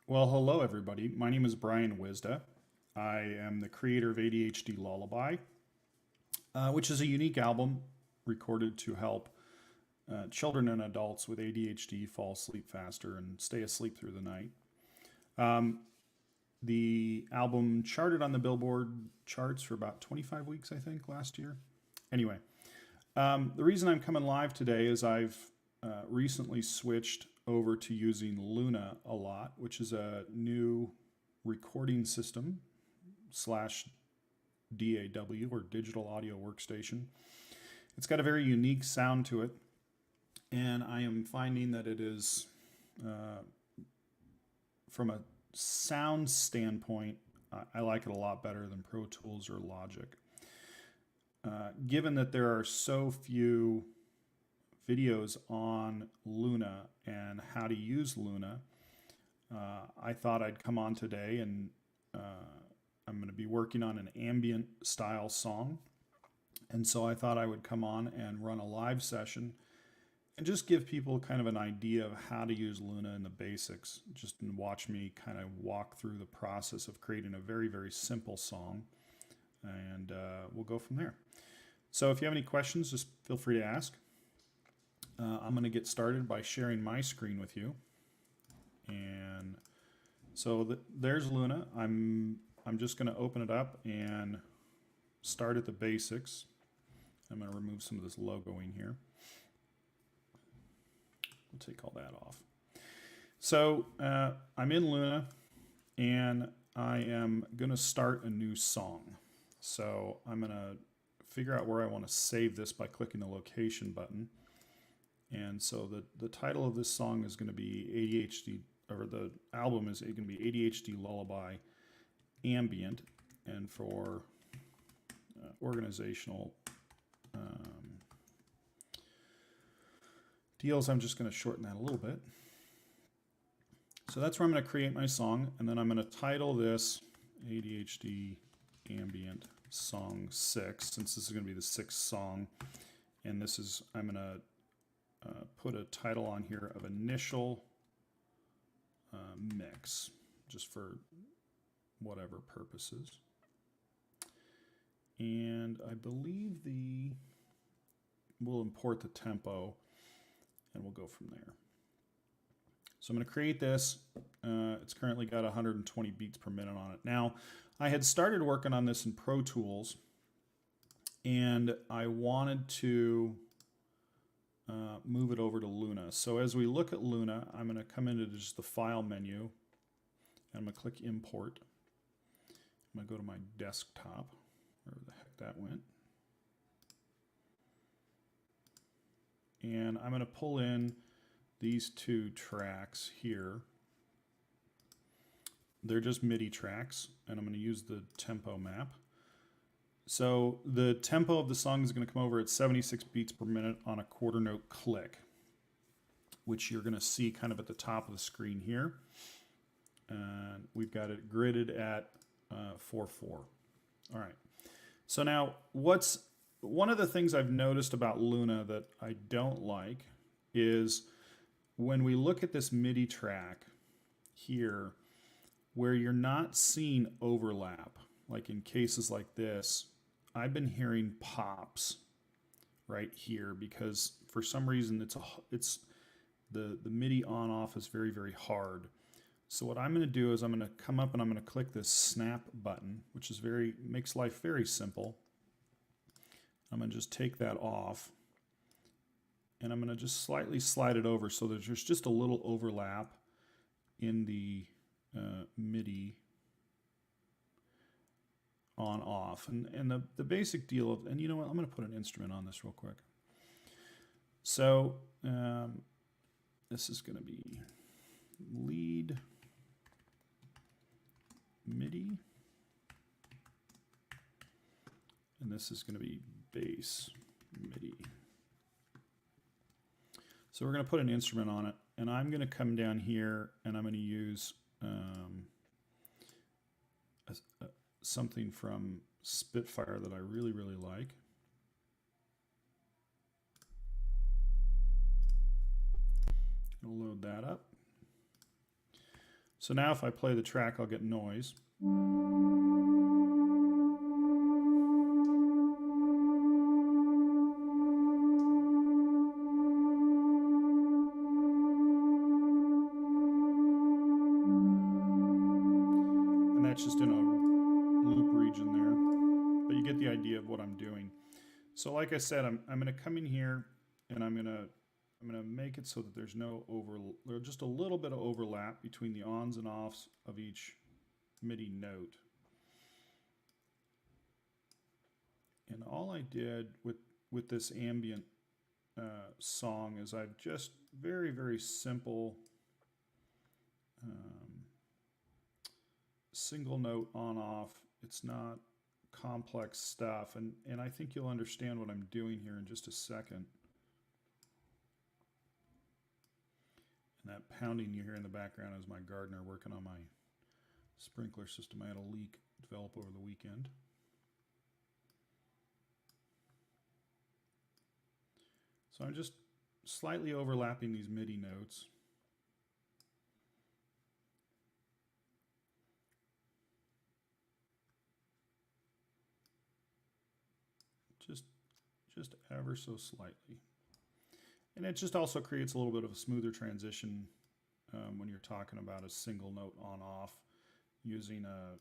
Well, hello everybody. My name is Bryan Wisda. I am the creator of ADHD Lullaby, which is a unique album recorded to help children and adults with ADHD fall asleep faster and stay asleep through the night. Um, the album charted on the Billboard charts for about 25 weeks, I think, last year. Anyway, the reason I'm coming live today is I've recently switched over to using Luna a lot, which is a new recording system slash DAW or digital audio workstation. It's got a very unique sound to it, and I am finding that it is, from a sound standpoint, I like it a lot better than Pro Tools or Logic. Given that there are so few videos on Luna and how to use Luna, I thought I'd come on today and I'm going to be working on an ambient style song. And so I thought I would come on and run a live session and just give people kind of an idea of how to use Luna in the basics, just watch me kind of walk through the process of creating a very, very simple song. And we'll go from there. So if you have any questions, just feel free to ask. I'm going to get started by sharing my screen with you. And so there's Luna. I'm just going to open it up and start at the basics. I'm going to remove some of this logoing here. We'll take all that off. So I'm in Luna and I am going to start a new song. So I'm going to figure out where I want to save this by clicking the location button. And so the title of this song is going to be ADHD, or the album is going to be ADHD Lullaby Ambient. And for organizational deals, I'm just going to shorten that a little bit. So that's where I'm going to create my song, and then I'm going to title this ADHD Ambient Song 6, since this is going to be the sixth song. And this is, I'm going to put a title on here of initial mix, just for whatever purposes. And I believe we'll import the tempo and we'll go from there. So I'm going to create this. It's currently got 120 beats per minute on it. Now, I had started working on this in Pro Tools, and I wanted to move it over to Luna. So as we look at Luna, I'm going to come into just the File menu, and I'm going to click Import. I'm going to go to my desktop, wherever the heck that went. And I'm going to pull in these two tracks here. They're just MIDI tracks, and I'm going to use the tempo map. So the tempo of the song is going to come over at 76 beats per minute on a quarter note click, which you're going to see kind of at the top of the screen here. And we've got it gridded at 4/4. All right. So now one of the things I've noticed about Luna that I don't like is when we look at this MIDI track here, where you're not seeing overlap, like in cases like this, I've been hearing pops right here because for some reason it's the MIDI on off is very, very hard. So what I'm going to do is I'm going to come up and I'm going to click this snap button, which is makes life very simple. I'm going to just take that off, and I'm going to just slightly slide it over so that there's just a little overlap in the MIDI on off. And the basic deal of, and you know what, I'm going to put an instrument on this real quick. So this is going to be lead MIDI, and this is going to be bass MIDI. So we're going to put an instrument on it, and I'm going to come down here and I'm going to use something from Spitfire that I really, really like. I'll load that up. So now if I play the track, I'll get noise. And that's just in a loop region there. But you get the idea of what I'm doing. So like I said, I'm going to come in here and I'm going to make it so that there's just a little bit of overlap between the ons and offs of each MIDI note. And all I did with this ambient song is I've just very, very simple single note on off. It's not complex stuff, and I think you'll understand what I'm doing here in just a second. And that pounding you hear in the background is my gardener working on my sprinkler system. I had a leak develop over the weekend. So I'm just slightly overlapping these MIDI notes. Just ever so slightly. And it just also creates a little bit of a smoother transition when you're talking about a single note on off using a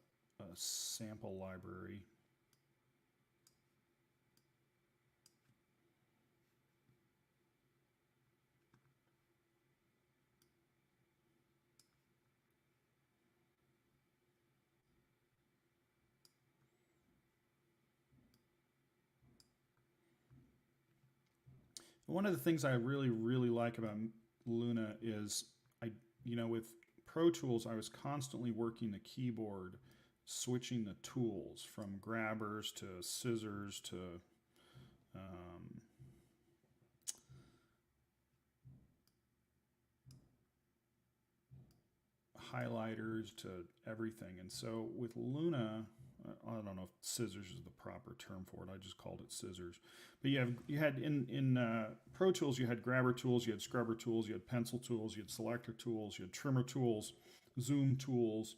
sample library. One of the things I really, really like about Luna is with Pro Tools, I was constantly working the keyboard, switching the tools from grabbers to scissors to highlighters to everything. And so with Luna, I don't know if scissors is the proper term for it. I just called it scissors. But you had in Pro Tools, you had grabber tools, you had scrubber tools, you had pencil tools, you had selector tools, you had trimmer tools, zoom tools,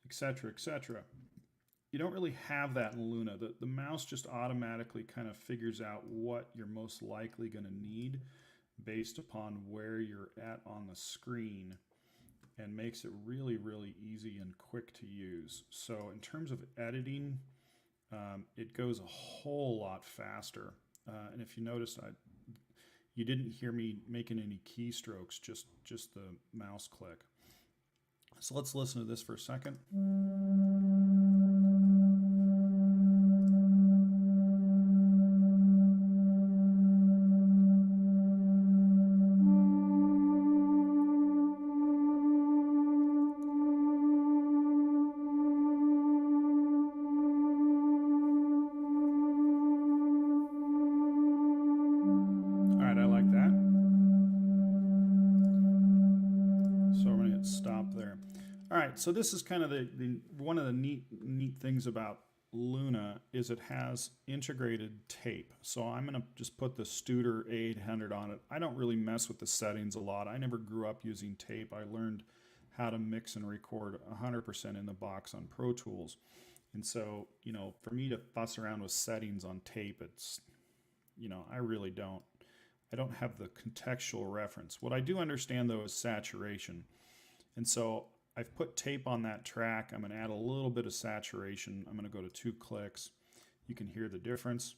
etc., etc. You don't really have that in Luna. The mouse just automatically kind of figures out what you're most likely going to need based upon where you're at on the screen, and makes it really, really easy and quick to use. So in terms of editing, it goes a whole lot faster. And if you notice, you didn't hear me making any keystrokes, just the mouse click. So let's listen to this for a second. So this is kind of one of the neat things about Luna is it has integrated tape. So I'm going to just put the Studer A800 on it. I don't really mess with the settings a lot. I never grew up using tape. I learned how to mix and record 100% in the box on Pro Tools. And so, for me to fuss around with settings on tape, it's, I really don't. I don't have the contextual reference. What I do understand, though, is saturation. And so I've put tape on that track. I'm going to add a little bit of saturation. I'm going to go to 2 clicks. You can hear the difference.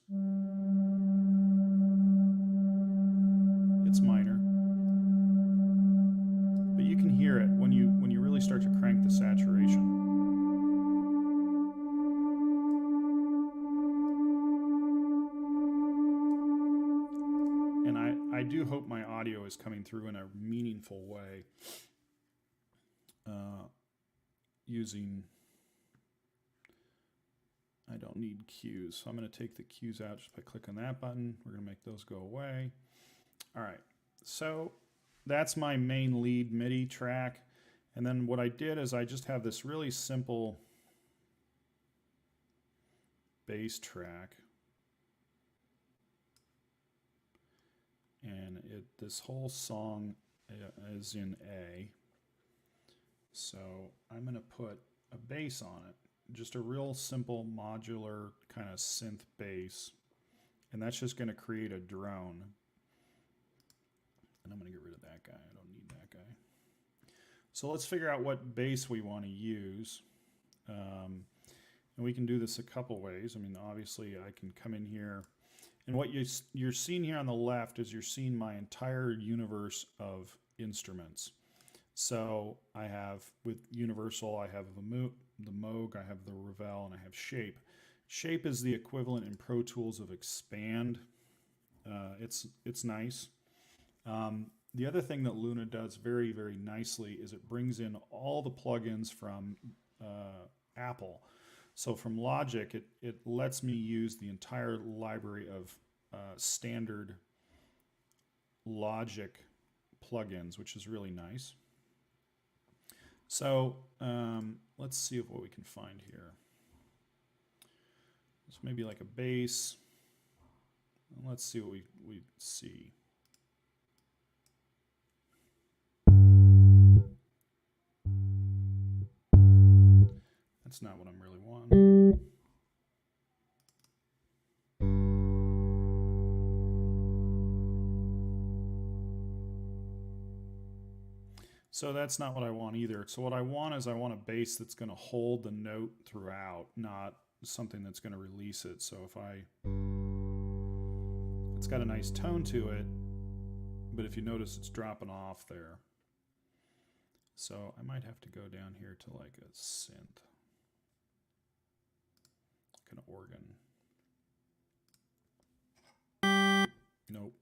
It's minor, but you can hear it when you really start to crank the saturation. And I do hope my audio is coming through in a meaningful way. I don't need cues, so I'm going to take the cues out just by clicking that button. We're going to make those go away. All right, so that's my main lead MIDI track. And then what I did is I just have this really simple bass track. And this whole song is in A. So I'm going to put a bass on it, just a real simple modular kind of synth bass. And that's just going to create a drone. And I'm going to get rid of that guy. I don't need that guy. So let's figure out what bass we want to use. And we can do this a couple ways. I mean, obviously I can come in here. And what you're seeing here on the left is you're seeing my entire universe of instruments. So I have, with Universal, I have the Moog, I have the Ravel, and I have Shape. Shape is the equivalent in Pro Tools of Expand. It's nice. The other thing that Luna does very, very nicely is it brings in all the plugins from Apple. So from Logic, it lets me use the entire library of standard Logic plugins, which is really nice. So let's see what we can find here. So maybe like a bass. Let's see what we see. That's not what I'm really wanting. So that's not what I want either. So what I want is I want a bass that's going to hold the note throughout, not something that's going to release it. So if it's got a nice tone to it, but if you notice it's dropping off there. So I might have to go down here to like a synth, like an organ. Nope.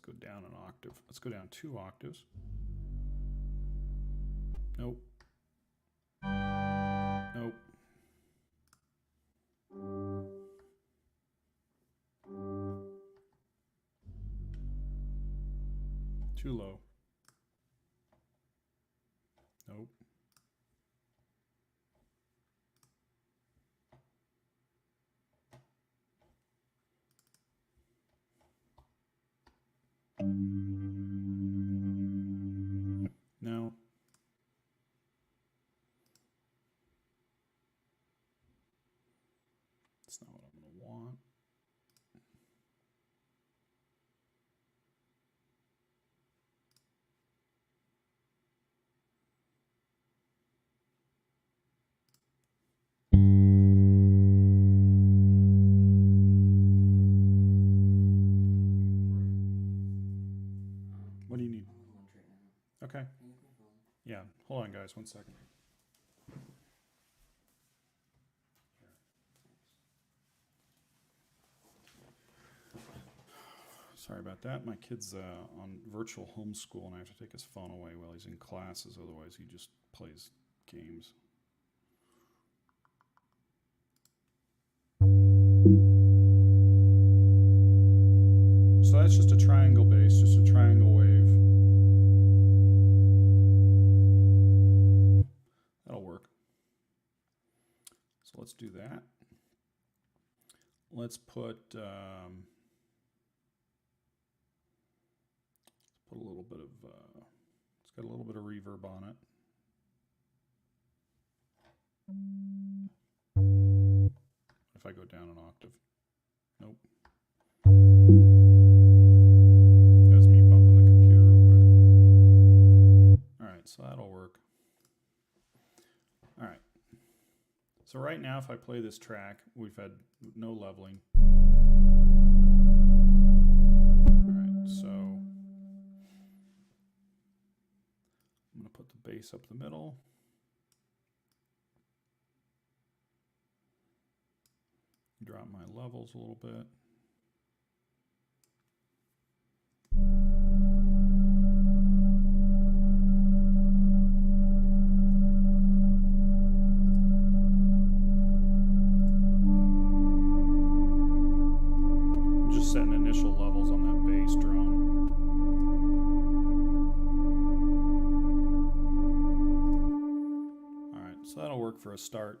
Go down an octave. Let's go down 2 octaves. Nope. Nope. Too low. Nope. No. That's not what I'm going to want. What do you need? Okay. Yeah, hold on guys, 1 second. Sorry about that. My kid's on virtual homeschool and I have to take his phone away while he's in classes, otherwise he just plays games. So that's just a triangle bass, just a triangle wave. That'll work. So let's do that. Let's put a little bit of, it's got a little bit of reverb on it. If I go down an octave, nope. That was me bumping the computer real quick. All right, so that'll work. All right. So right now, if I play this track, we've had no leveling. All right, so I'm going to put the bass up the middle. Drop my levels a little bit. I'm just setting initial levels on that bass drone. All right, so that'll work for a start.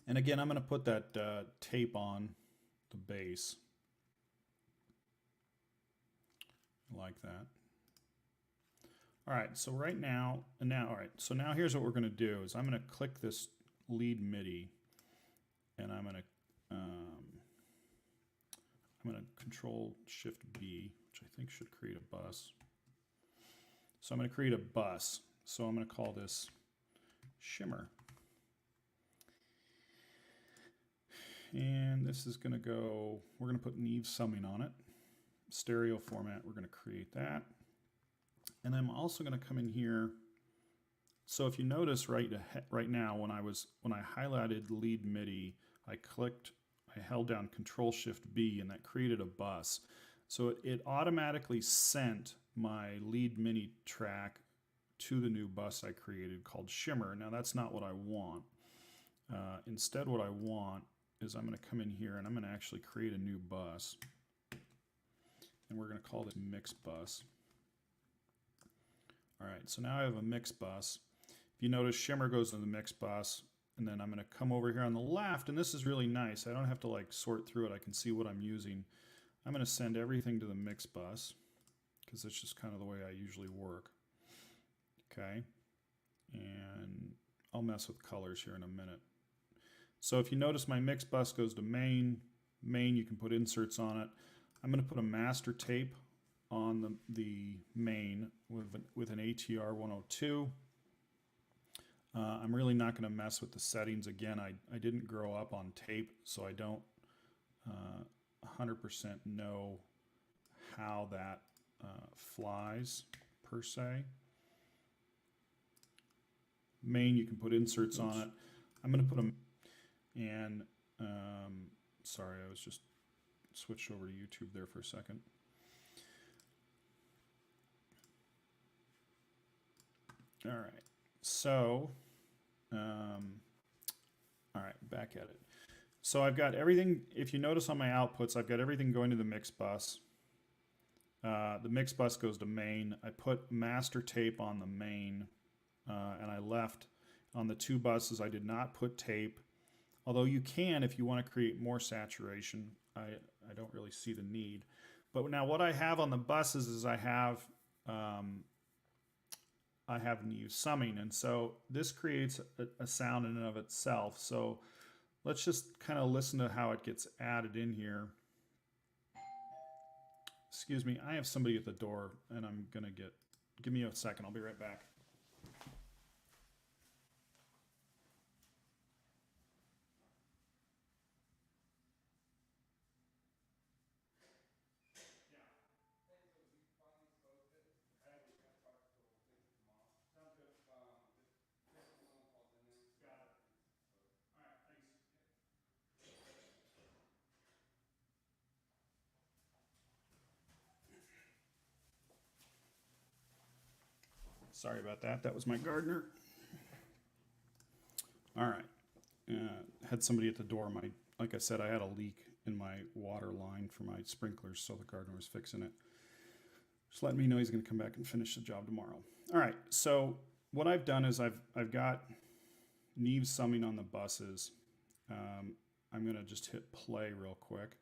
And again, I'm going to put that tape on the bass. like that. All right, so right now, all right, so now here's what we're going to do is I'm going to click this lead MIDI, and I'm going to Control Shift B, which I think should create a bus. So I'm going to create a bus. So I'm going to call this Shimmer. And this is going to go, we're going to put Neve summing on it. Stereo format, we're going to create that. And I'm also going to come in here. So if you notice right now, when I highlighted lead MIDI, I held down Control Shift B, and that created a bus. So it automatically sent my lead MIDI track to the new bus I created called Shimmer. Now that's not what I want. Instead, what I want is I'm going to come in here and I'm going to actually create a new bus. And we're going to call this Mix Bus. All right, so now I have a mix bus. If you notice, Shimmer goes to the mix bus, and then I'm going to come over here on the left, and this is really nice. I don't have to like sort through it. I can see what I'm using. I'm going to send everything to the mix bus because that's just kind of the way I usually work. Okay, and I'll mess with colors here in a minute. So if you notice, my mix bus goes to main. Main, you can put inserts on it. I'm going to put a master tape on the main with an ATR 102. I'm really not going to mess with the settings. Again, I didn't grow up on tape, so I don't 100% know how that flies per se. Main, you can put inserts on it. I'm going to put them, and sorry, I was just switched over to YouTube there for a second. All right, so, all right, back at it. So I've got everything, if you notice on my outputs, I've got everything going to the mix bus. The mix bus goes to main. I put master tape on the main, and I left on the two buses. I did not put tape, although you can if you want to create more saturation. I don't really see the need. But now what I have on the buses is I have Neve summing, and so this creates a sound in and of itself. So let's just kind of listen to how it gets added in here. Excuse me, I have somebody at the door, and I'm gonna give me a second, I'll be right back. Sorry about that. That was my gardener. All right. Had somebody at the door. Like I said, I had a leak in my water line for my sprinklers, so the gardener was fixing it. Just letting me know he's going to come back and finish the job tomorrow. All right. So what I've done is I've got Neve summing on the buses. I'm going to just hit play real quick.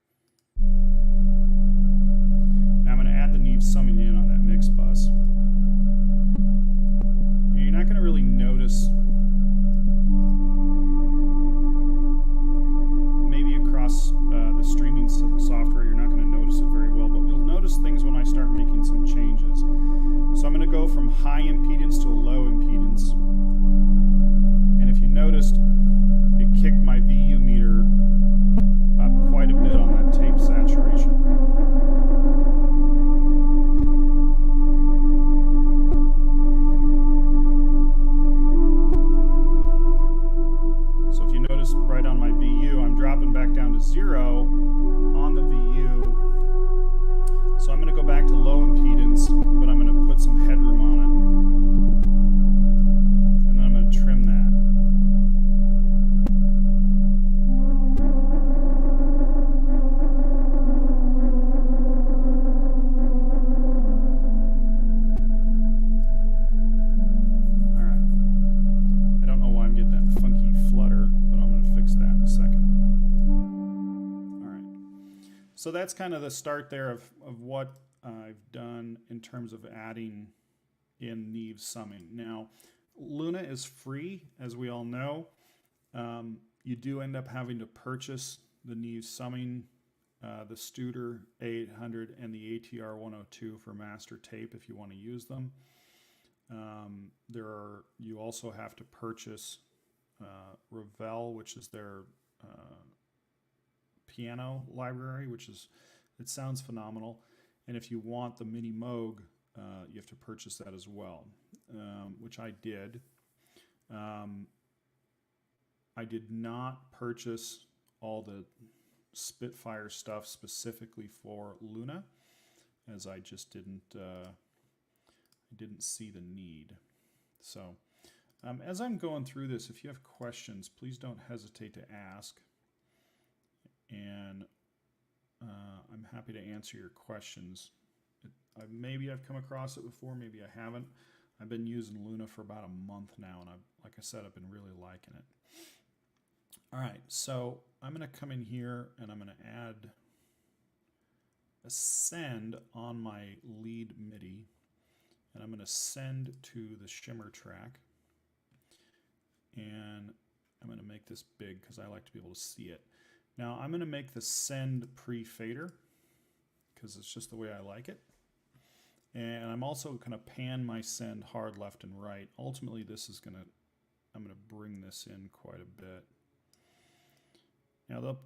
Now I'm going to add the Neve summing in on that mix bus. You're not going to really notice, maybe across the streaming software, you're not going to notice it very well, but you'll notice things when I start making some changes. So I'm going to go from high impedance to a low impedance. And if you noticed, it kicked my VU meter up quite a bit on that tape saturation. Right on my VU, I'm dropping back down to 0 on the VU. So I'm going to go back to low impedance, but I'm going to put some headroom on it. And then I'm going to trim that. All right. I don't know why I'm getting that funky flutter. Fix that in a second. All right. So that's kind of the start there of what I've done in terms of adding in Neve summing. Now, Luna is free, as we all know. You do end up having to purchase the Neve summing, the Studer A800 and the ATR 102 for master tape if you want to use them. You also have to purchase Ravel, which is their piano library, it sounds phenomenal. And if you want the Mini Moog, you have to purchase that as well, which I did. I did not purchase all the Spitfire stuff specifically for Luna, as I just didn't see the need. So as I'm going through this, if you have questions, please don't hesitate to ask, and I'm happy to answer your questions. Maybe I've come across it before, maybe I haven't. I've been using Luna for about a month now, and like I said, I've been really liking it. All right, so I'm going to come in here and I'm going to add a send on my lead MIDI, and I'm going to send to the shimmer track, and I'm going to make this big because I like to be able to see it. Now I'm going to make the send pre-fader because it's just the way I like it. And I'm also going to pan my send hard left and right. Ultimately, I'm going to bring this in quite a bit. Now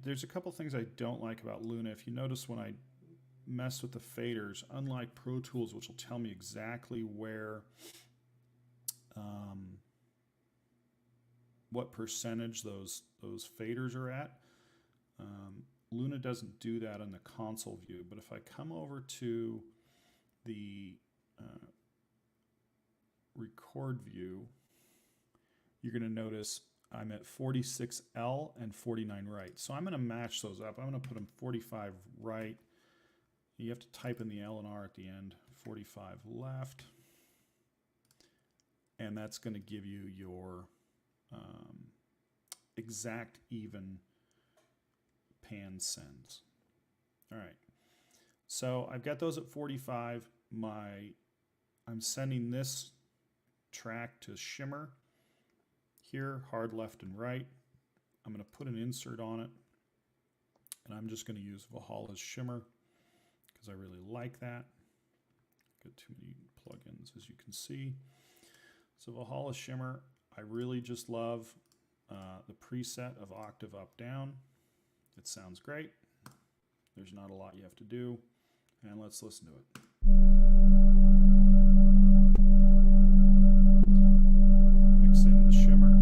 there's a couple things I don't like about Luna. If you notice when I mess with the faders, unlike Pro Tools, which will tell me exactly where, what percentage those faders are at, Luna doesn't do that in the console view. But if I come over to the record view, you're going to notice I'm at 46L and 49 right. So I'm going to match those up. I'm going to put them 45 right. You have to type in the L and R at the end. 45 left. And that's going to give you your exact even pan sends. All right. So I've got those at 45. I'm sending this track to shimmer here, hard left and right. I'm going to put an insert on it, and I'm just going to use Valhalla's shimmer because I really like that. Got too many plugins, as you can see. So Valhalla shimmer, I really just love the preset of octave up down. It sounds great. There's not a lot you have to do, and let's listen to it. Mix in the shimmer.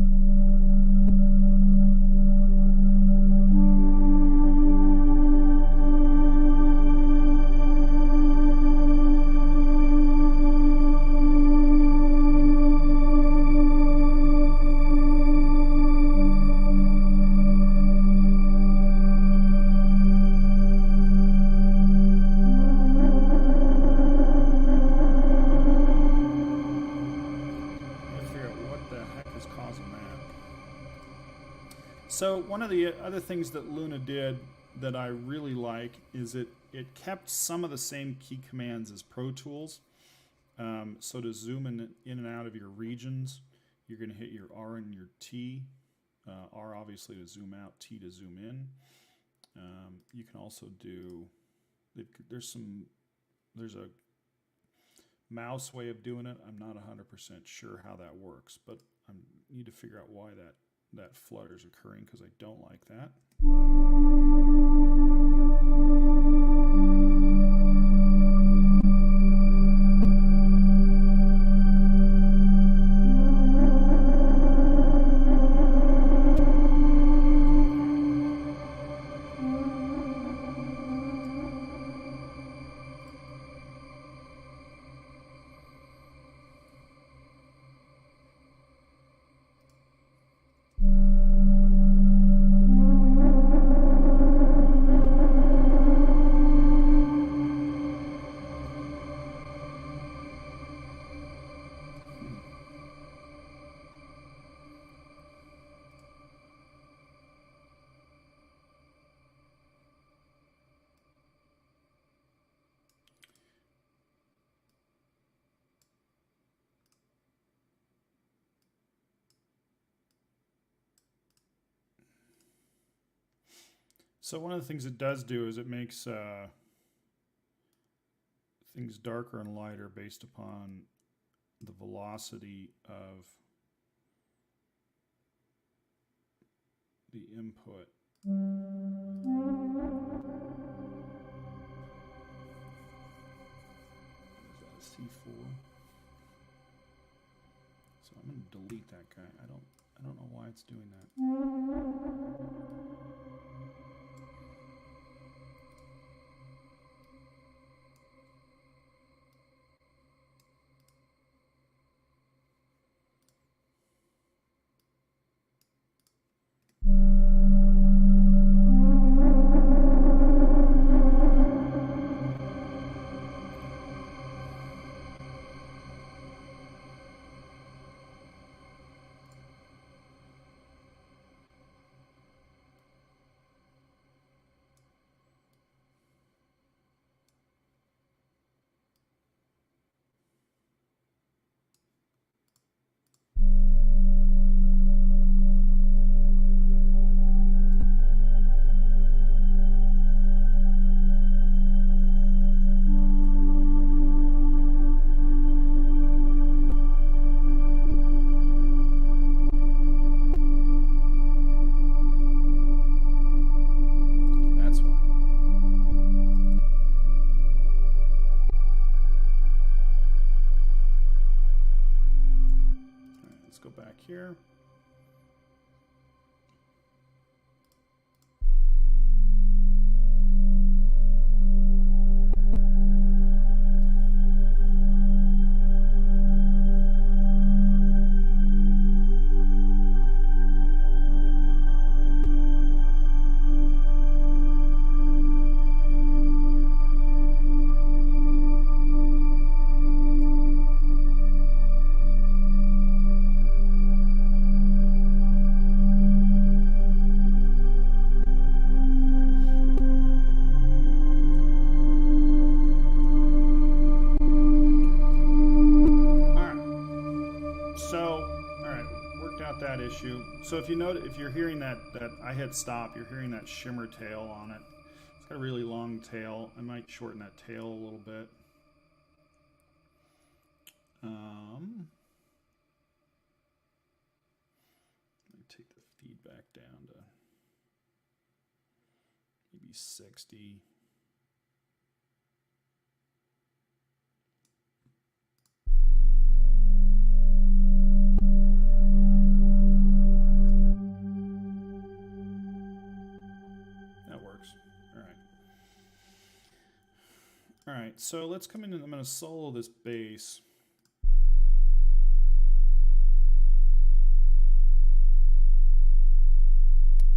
So one of the other things that Luna did that I really like is it kept some of the same key commands as Pro Tools. So to zoom in and out of your regions, you're going to hit your R and your T. R obviously to zoom out, T to zoom in. You can also do, there's a mouse way of doing it. I'm not 100% sure how that works, but I need to figure out why that flutter is occurring, because I don't like that. So one of the things it does do is it makes things darker and lighter based upon the velocity of the input. Is that a C4? So I'm going to delete that guy. I don't know why it's doing that. Here. So if you notice, if you're hearing that I hit stop, you're hearing that shimmer tail on it. It's got a really long tail. I might shorten that tail a little bit. Let me take the feedback down to maybe 60. All right, so let's come in and I'm going to solo this bass.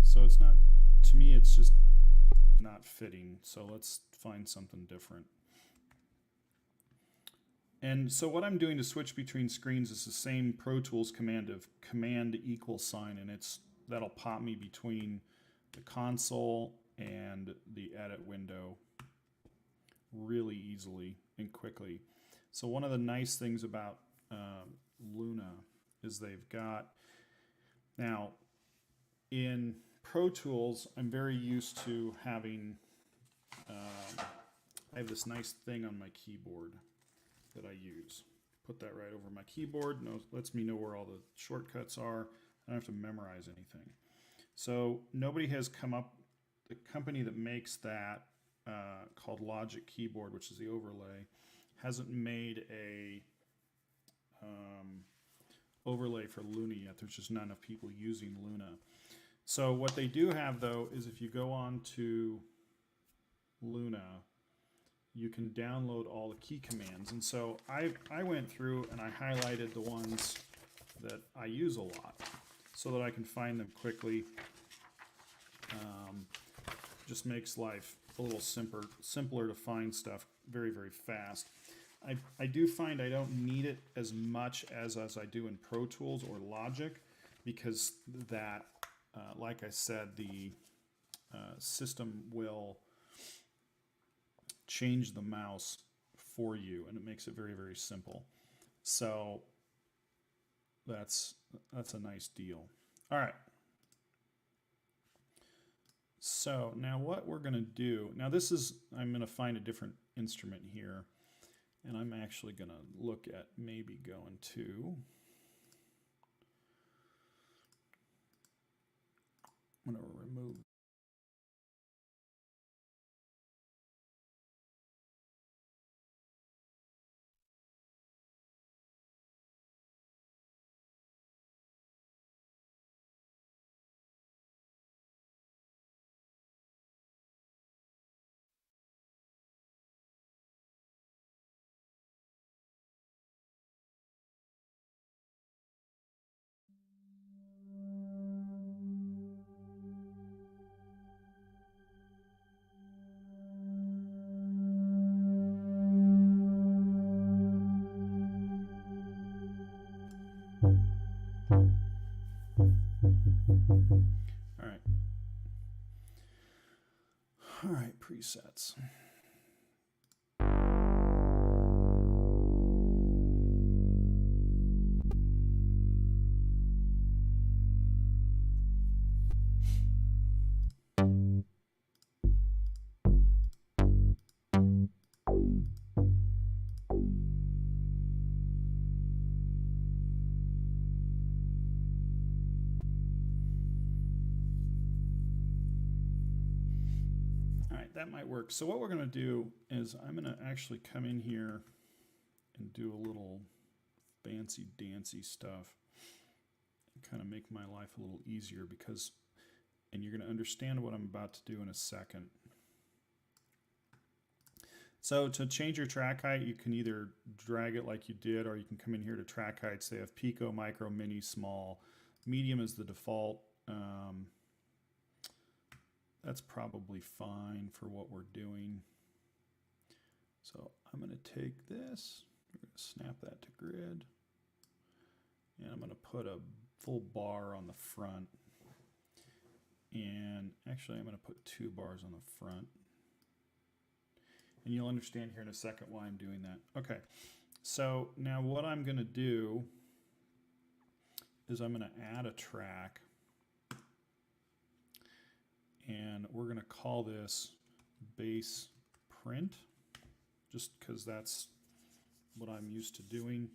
So it's not, to me, it's just not fitting. So let's find something different. And so what I'm doing to switch between screens is the same Pro Tools command of command equal sign, and that'll pop me between the console and the edit window really easily and quickly. So one of the nice things about Luna is they've got, now in Pro Tools, I'm very used to having, I have this nice thing on my keyboard that I use. Put that right over my keyboard, lets me know where all the shortcuts are. I don't have to memorize anything. So nobody has come up, the company that makes that called Logic Keyboard, which is the overlay, hasn't made a overlay for Luna yet. There's just not enough people using Luna. So what they do have, though, is if you go on to Luna, you can download all the key commands. And so I went through and I highlighted the ones that I use a lot so that I can find them quickly. Just makes life a little simpler to find stuff very, very fast. I do find I don't need it as much as I do in Pro Tools or Logic, because that, like I said, the system will change the mouse for you, and it makes it very, very simple. So that's a nice deal. All right. So now what we're going to do, now this is, I'm going to find a different instrument here, and I'm actually going to look at maybe going to, I'm going to remove. All right, presets. That might work. So what we're going to do is I'm going to actually come in here and do a little fancy dancy stuff and kind of make my life a little easier because, and you're going to understand what I'm about to do in a second. So to change your track height, you can either drag it like you did, or you can come in here to track heights. They have pico, micro, mini, small. Medium is the default. That's probably fine for what we're doing. So I'm going to take this, we're going to snap that to grid, and I'm going to put a full bar on the front. And actually I'm going to put 2 bars on the front. And you'll understand here in a second why I'm doing that. Okay, so now what I'm going to do is I'm going to add a track. And we're going to call this bass print, just because that's what I'm used to doing.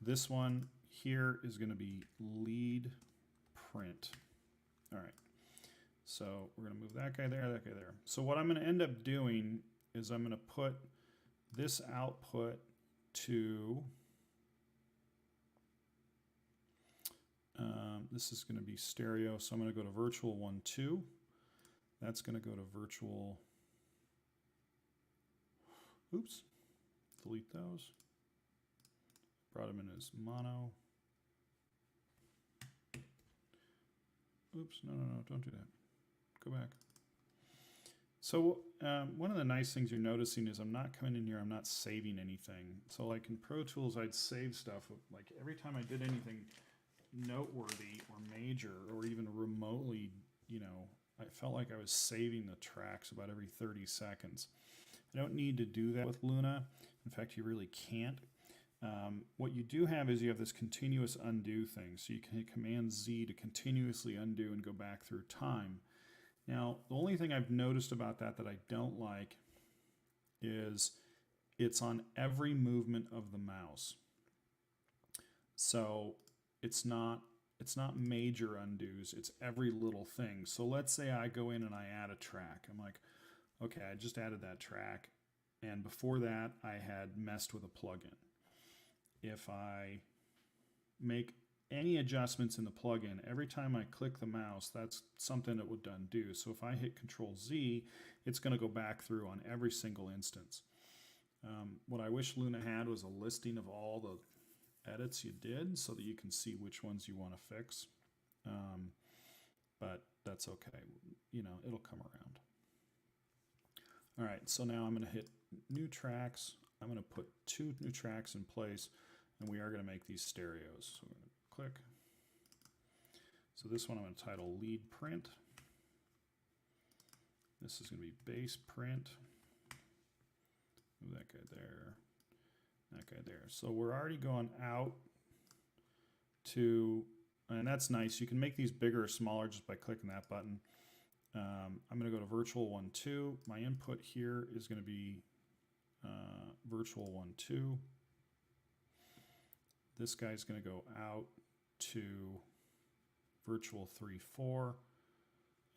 This one here is going to be lead print. All right, so we're going to move that guy there, that guy there. So what I'm going to end up doing is I'm going to put this output to, this is going to be stereo, so I'm going to go to virtual 1, 2. That's going to go to virtual, oops, delete those. Brought them in as mono. Oops, no, don't do that. Go back. So one of the nice things you're noticing is I'm not coming in here, I'm not saving anything. So like in Pro Tools, I'd save stuff. Like every time I did anything noteworthy or major or even remotely, you know, I felt like I was saving the tracks about every 30 seconds. I don't need to do that with Luna. In fact, you really can't. What you do have is you have this continuous undo thing. So you can hit Command Z to continuously undo and go back through time. Now, the only thing I've noticed about that I don't like is it's on every movement of the mouse. So it's not major undos, it's every little thing. So let's say I go in and I add a track. I'm like, okay, I just added that track, and before that I had messed with a plugin. If I make any adjustments in the plugin, every time I click the mouse, that's something it would undo. So if I hit Control Z, it's going to go back through on every single instance. What I wish Luna had was a listing of all the edits you did so that you can see which ones you want to fix. But that's okay. You know, it'll come around. All right, so now I'm going to hit new tracks. I'm going to put 2 new tracks in place, and we are going to make these stereos. So we're going to click. So this one I'm going to title lead print. This is going to be bass print. Move that guy there. That guy there. So we're already going out to, and that's nice. You can make these bigger or smaller just by clicking that button. I'm going to go to virtual 1, 2. My input here is going to be virtual 1, 2. This guy's going to go out to virtual 3, 4.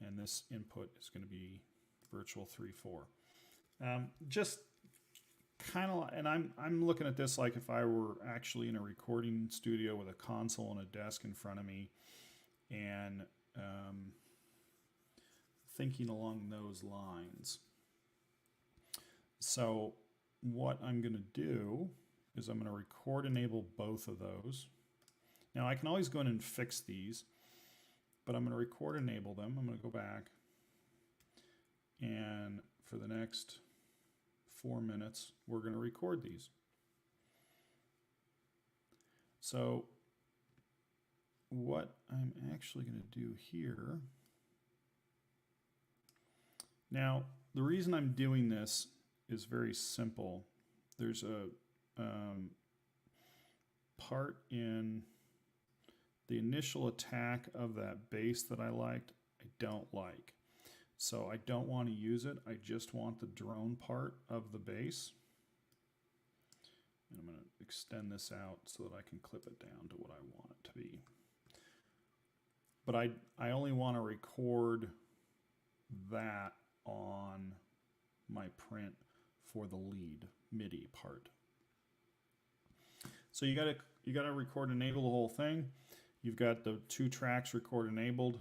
And this input is going to be virtual 3, 4. Just kind of, and I'm looking at this like if I were actually in a recording studio with a console and a desk in front of me, and thinking along those lines. So what I'm going to do is I'm going to record enable both of those. Now I can always go in and fix these, but I'm going to record enable them. I'm going to go back, and for the next 4 minutes, we're going to record these. So what I'm actually going to do here, now the reason I'm doing this is very simple. There's a part in the initial attack of that bass that I liked, I don't like. So I don't want to use it. I just want the drone part of the bass. And I'm going to extend this out so that I can clip it down to what I want it to be. But I only want to record that on my print for the lead MIDI part. So you gotta record enable the whole thing. You've got the 2 tracks record enabled.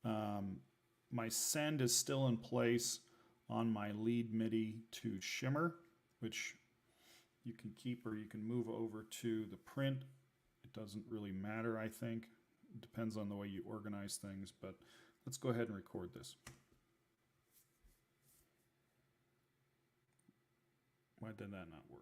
My send is still in place on my lead MIDI to shimmer, which you can keep or you can move over to the print. It doesn't really matter, I think. It depends on the way you organize things, but let's go ahead and record this. Why did that not work?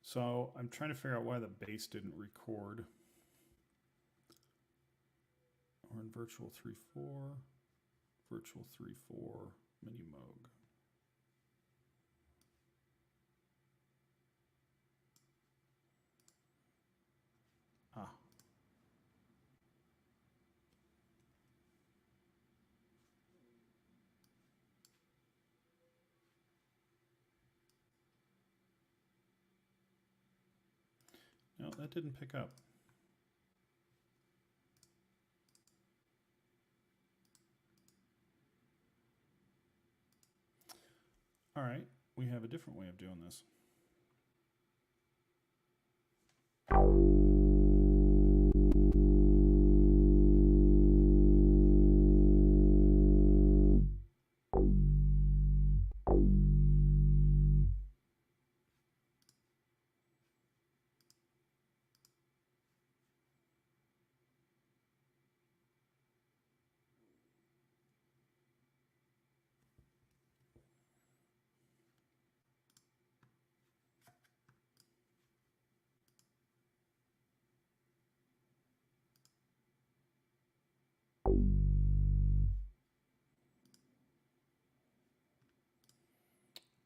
So I'm trying to figure out why the bass didn't record. Or in virtual 3-4, virtual 3-4, mini Moog. Ah. No, that didn't pick up. All right, we have a different way of doing this.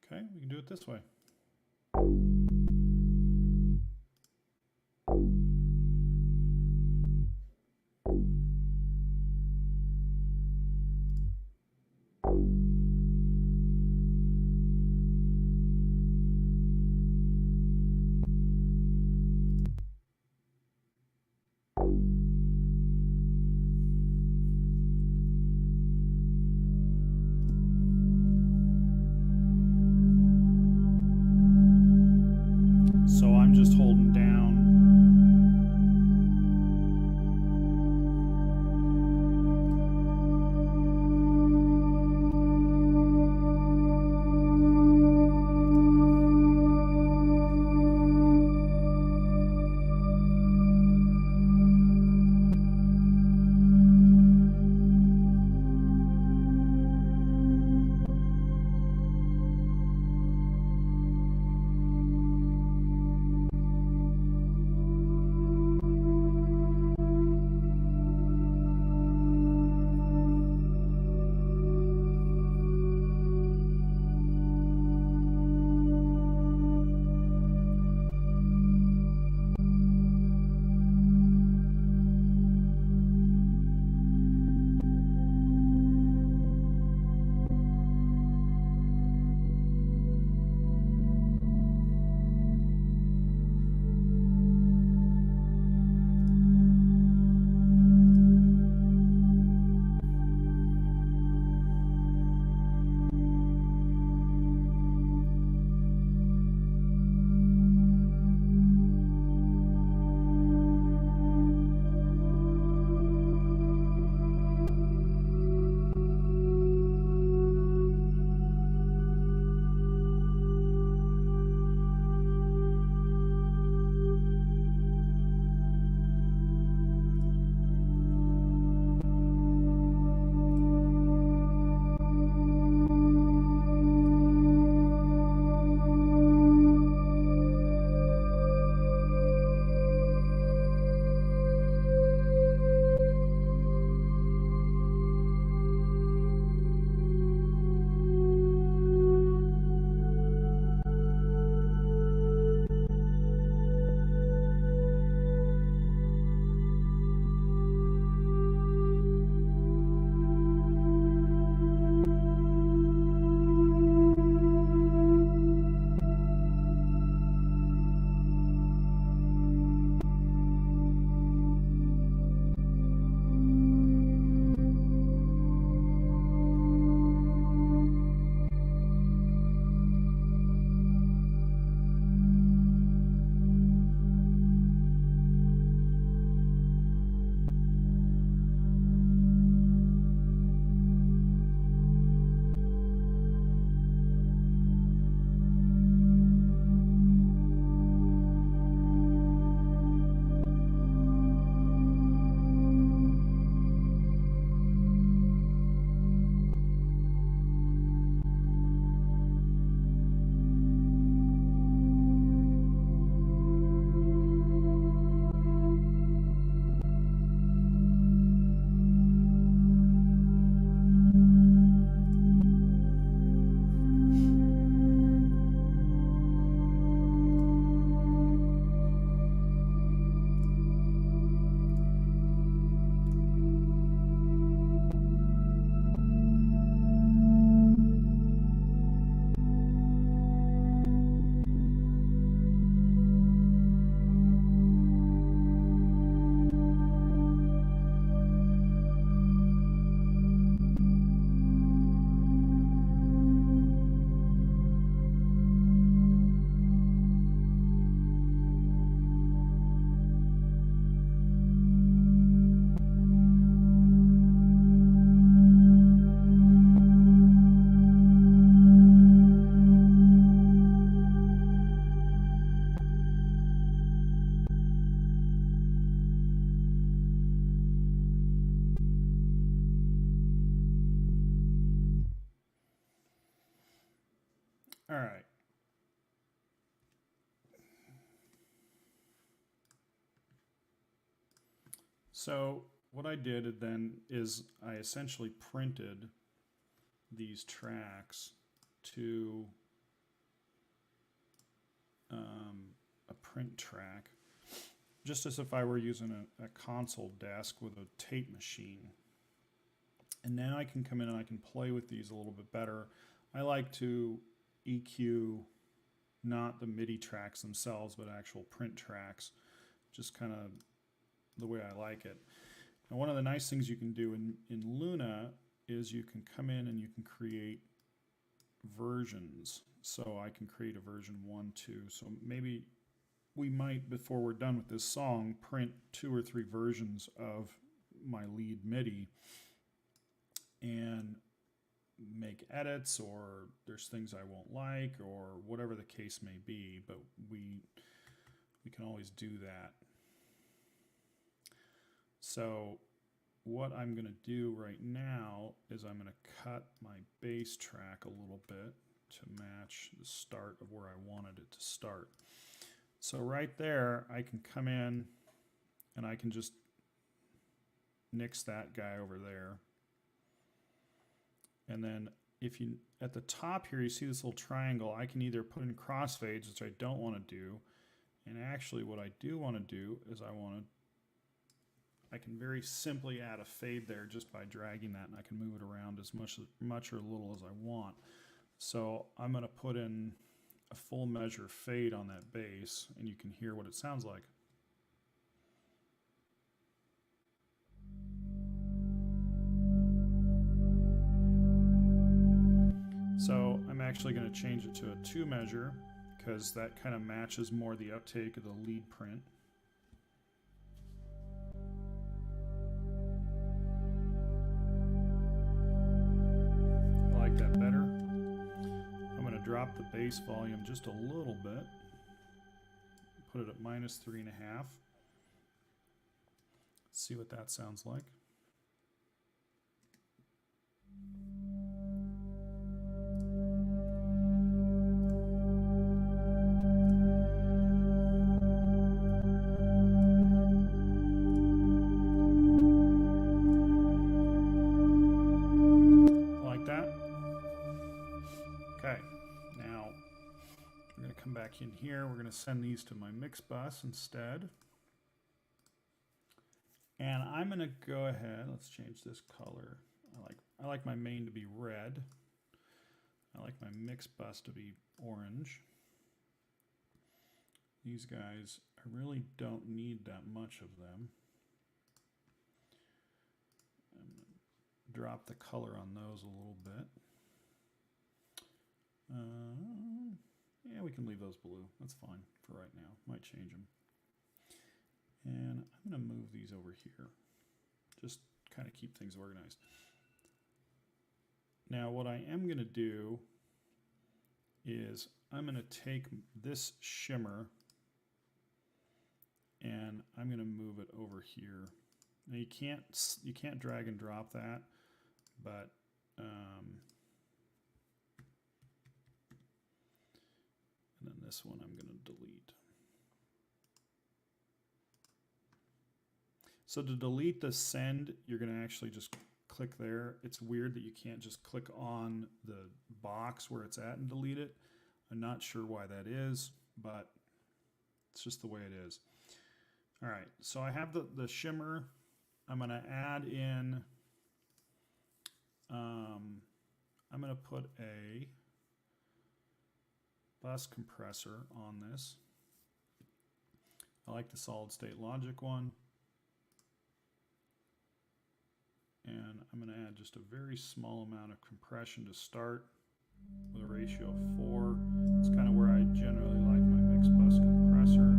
Okay, we can do it this way. So I'm just holding down. All right. So what I did then is I essentially printed these tracks to a print track, just as if I were using a console desk with a tape machine. And now I can come in and I can play with these a little bit better. I like to EQ not the MIDI tracks themselves, but actual print tracks, just kind of the way I like it. Now, one of the nice things you can do in Luna is you can come in and you can create versions. So I can create a version 1, 2. So maybe we might, before we're done with this song, print 2 or 3 versions of my lead MIDI and make edits, or there's things I won't like, or whatever the case may be, but we can always do that. So what I'm going to do right now is I'm going to cut my bass track a little bit to match the start of where I wanted it to start. So right there, I can come in and I can just nix that guy over there. And then if you, at the top here, you see this little triangle, I can either put in crossfades, which I don't want to do. And actually what I do want to do is I can very simply add a fade there just by dragging that, and I can move it around as much or little as I want. So I'm going to put in a full measure fade on that bass, and you can hear what it sounds like. So I'm actually going to change it to a 2 measure because that kind of matches more the uptake of the lead print. I like that better. I'm going to drop the bass volume just a little bit. Put it at -3.5. Let's see what that sounds like. In here, we're going to send these to my mix bus instead. And I'm going to go ahead, let's change this color. I like my main to be red. I like my mix bus to be orange. These guys, I really don't need that much of them. I'm going to drop the color on those a little bit. Yeah, we can leave those blue. That's fine for right now. Might change them. And I'm going to move these over here. Just kind of keep things organized. Now what I am going to do is I'm going to take this shimmer and I'm going to move it over here. Now you can't drag and drop that, but and then this one I'm going to delete. So to delete the send, you're going to actually just click there. It's weird that you can't just click on the box where it's at and delete it. I'm not sure why that is, but it's just the way it is. All right, so I have the shimmer. I'm going to add in, I'm going to put a bus compressor on this. I like the solid state logic one. And I'm going to add just a very small amount of compression to start with a ratio of 4. It's kind of where I generally like my mix bus compressor.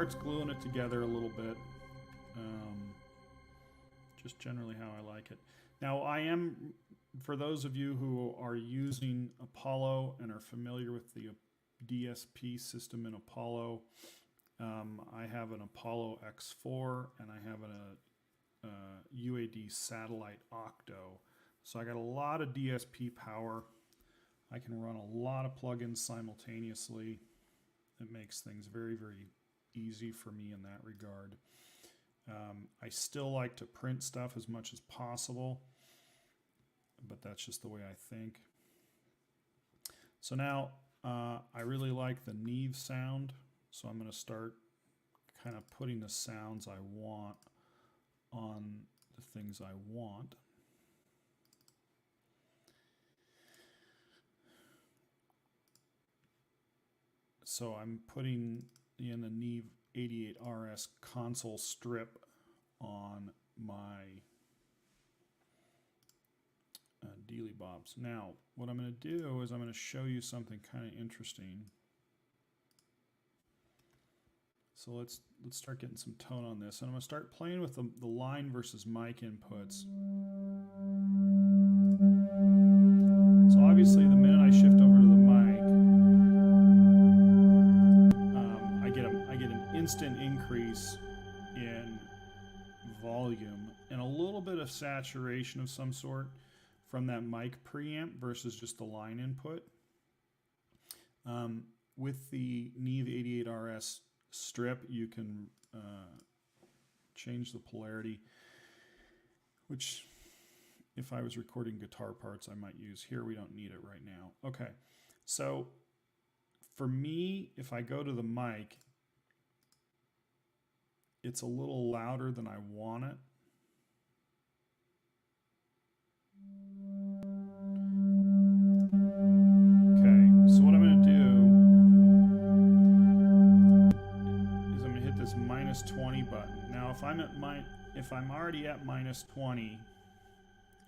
starts gluing it together a little bit. Just generally how I like it. Now I am, for those of you who are using Apollo and are familiar with the DSP system in Apollo, I have an Apollo X4 and I have a UAD satellite Octo. So I got a lot of DSP power. I can run a lot of plugins simultaneously. It makes things very, very easy for me in that regard. I still like to print stuff as much as possible, but that's just the way I think. So now I really like the Neve sound, so I'm going to start kind of putting the sounds I want on the things I want. So I'm putting in the Neve 88RS console strip on my Dealy Bobs. Now, what I'm going to do is I'm going to show you something kind of interesting. So let's start getting some tone on this. And I'm going to start playing with the line versus mic inputs. So obviously the minute I shift over to the mic, I get an instant increase in volume and a little bit of saturation of some sort from that mic preamp versus just the line input. With the Neve 88RS strip, you can change the polarity, which if I was recording guitar parts I might use. Here we don't need it right now. Okay, so for me, if I go to the mic, it's a little louder than I want it. Okay, so what I'm going to do is I'm going to hit this -20 button. Now if I'm already at -20,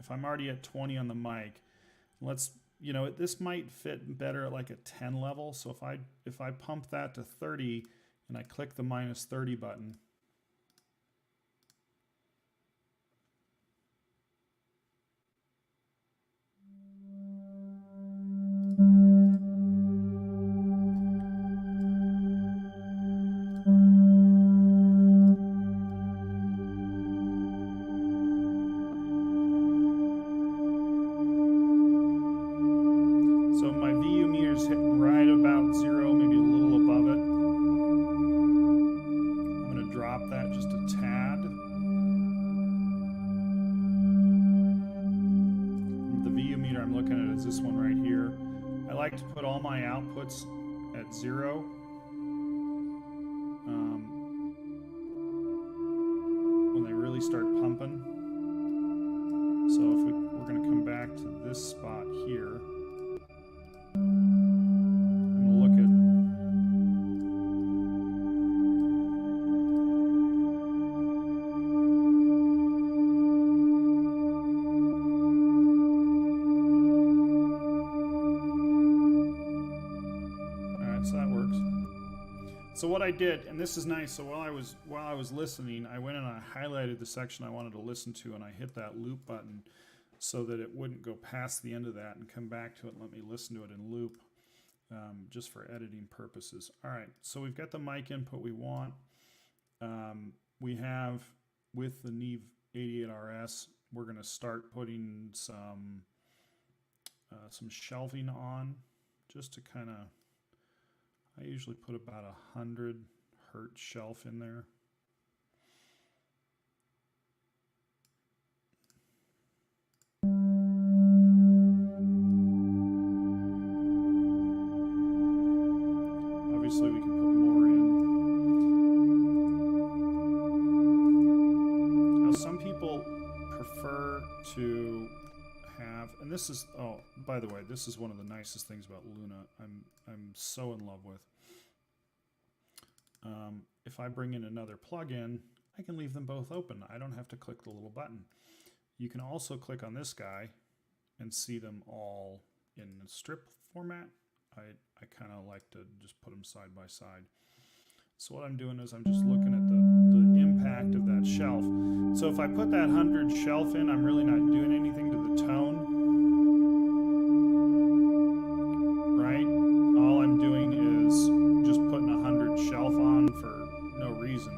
if I'm already at 20 on the mic, this might fit better at like a 10 level. So if I pump that to 30 and I click the -30 button, to put all my outputs at 0. When they really start pumping. So if we're going to come back to this spot here, I'm going to look at So what I did, and this is nice, so while I was listening, I went and I highlighted the section I wanted to listen to, and I hit that loop button so that it wouldn't go past the end of that and come back to it and let me listen to it in loop, just for editing purposes. All right, so we've got the mic input we want. We have, with the Neve 88RS, we're going to start putting some shelving on, just to kind of, I usually put about 100 hertz shelf in there. Obviously we can put more in. Now some people prefer to have, and this is, oh, by the way, this is one of the nicest things about Luna. I'm so in love with. If I bring in another plugin, I can leave them both open. I don't have to click the little button. You can also click on this guy and see them all in the strip format. I kind of like to just put them side by side. So what I'm doing is I'm just looking at the impact of that shelf. So if I put that 100 shelf in, I'm really not doing anything to the tone, right? All I'm doing is just putting 100 shelf on for no reason.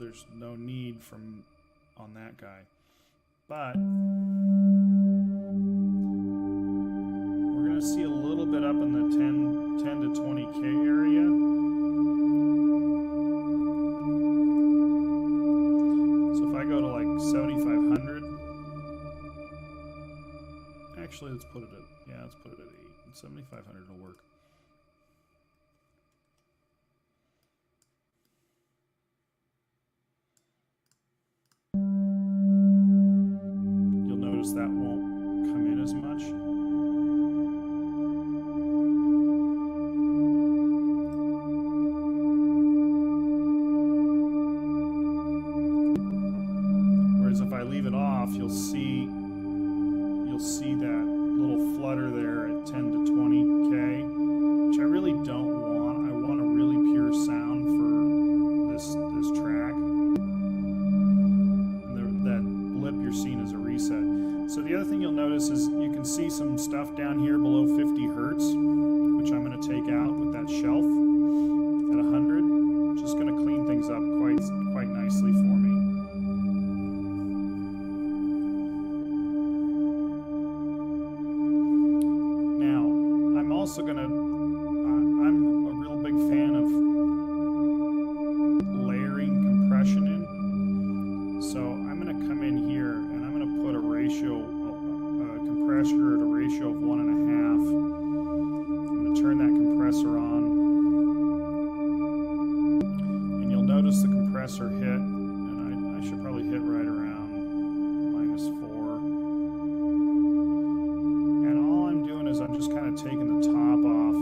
There's no need from on that guy. But we're going to see a little bit up in the 10 to 20K area. So if I go to like 7,500, actually let's put it at 8. 7,500 will work. You'll notice that won't come in as much. Whereas if I leave it off, you'll see that little flutter there at 10 to 20K, which I really don't want. I want a really pure sound for this track. And that blip you're seeing is a reset. So the other thing you'll notice is you can see some stuff down here below 50 hertz, which I'm going to take out with that shelf at 100. Just going to clean things up quite nicely for me. Also gonna, I'm a real big fan of layering compression in. So I'm gonna come in here and I'm gonna put a ratio, compressor at a ratio of 1.5. I'm gonna turn that compressor on, and you'll notice the compressor hit, and I should probably hit right around -4. And all I'm doing is I'm just kind of taking the top off.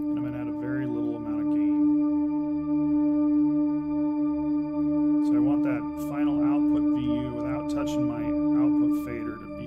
And I'm going to add a very little amount of gain. So I want that final output VU without touching my output fader to be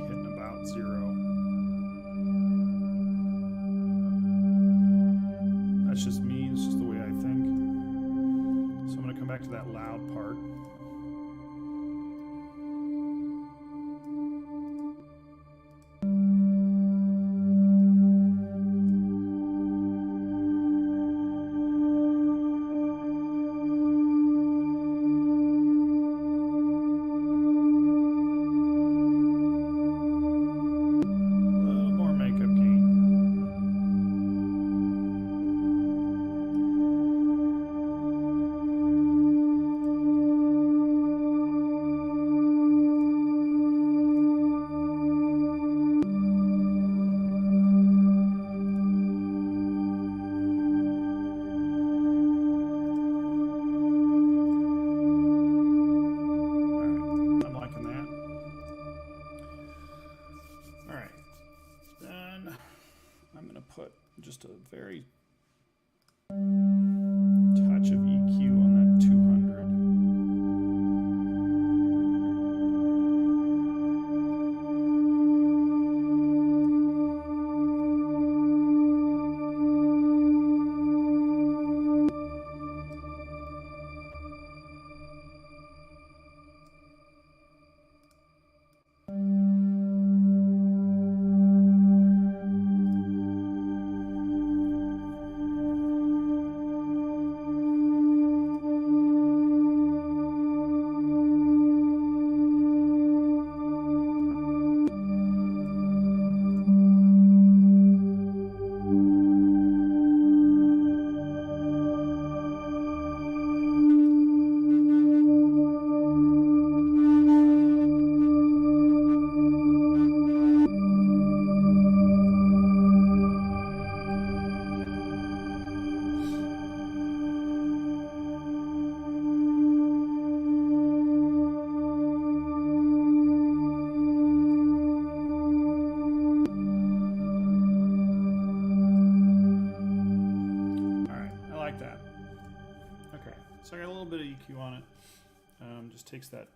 Just takes that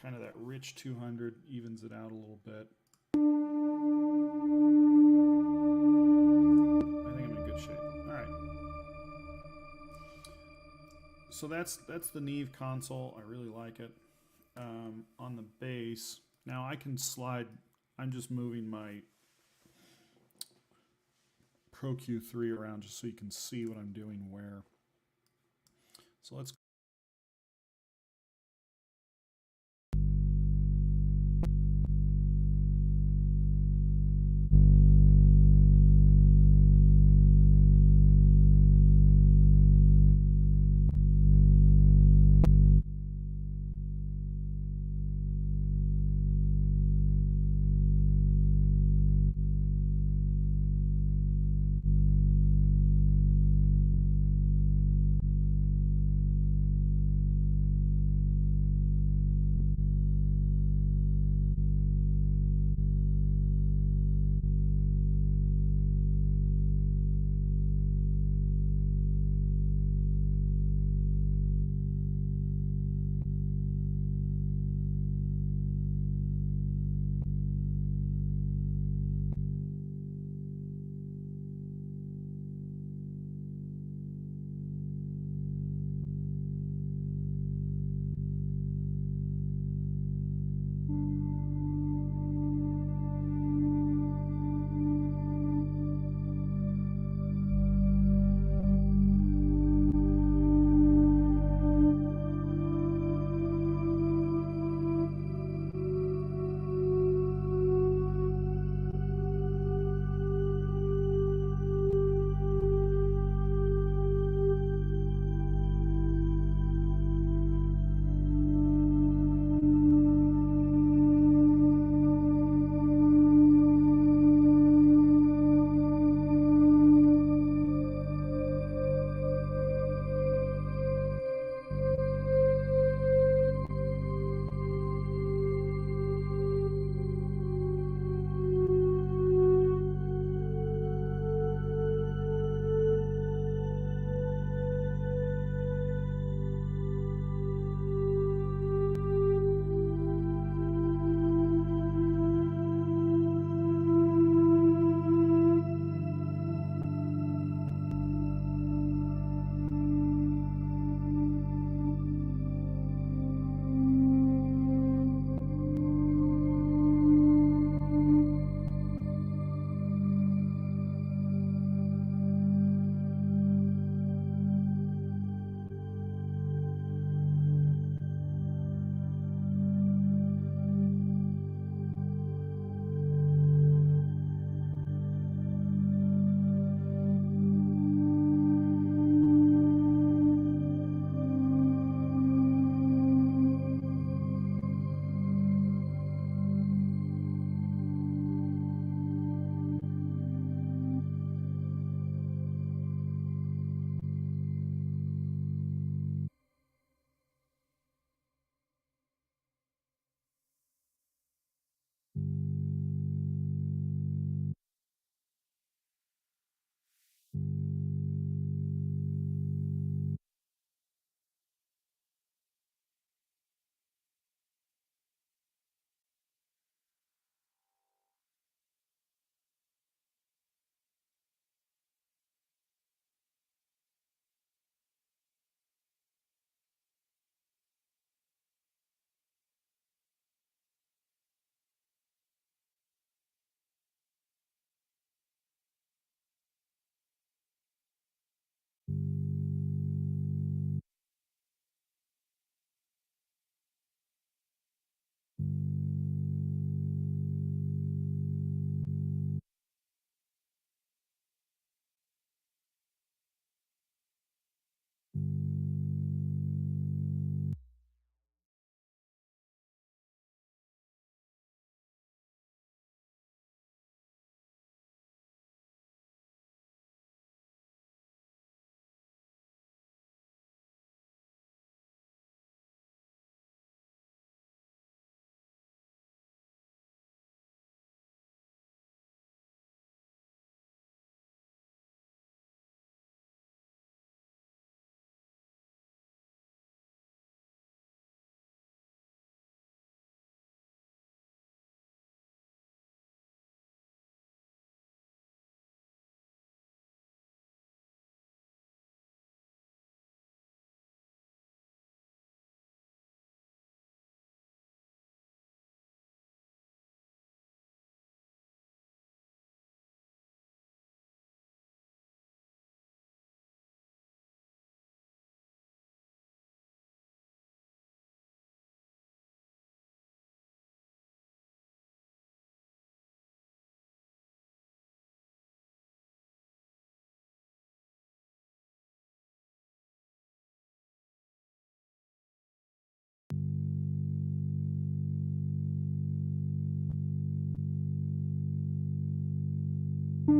kind of that rich 200, evens it out a little bit. I think I'm in good shape. All right. So that's the Neve console. I really like it. On the bass, now I can slide. I'm just moving my Pro Q3 around just so you can see what I'm doing where. So let's Can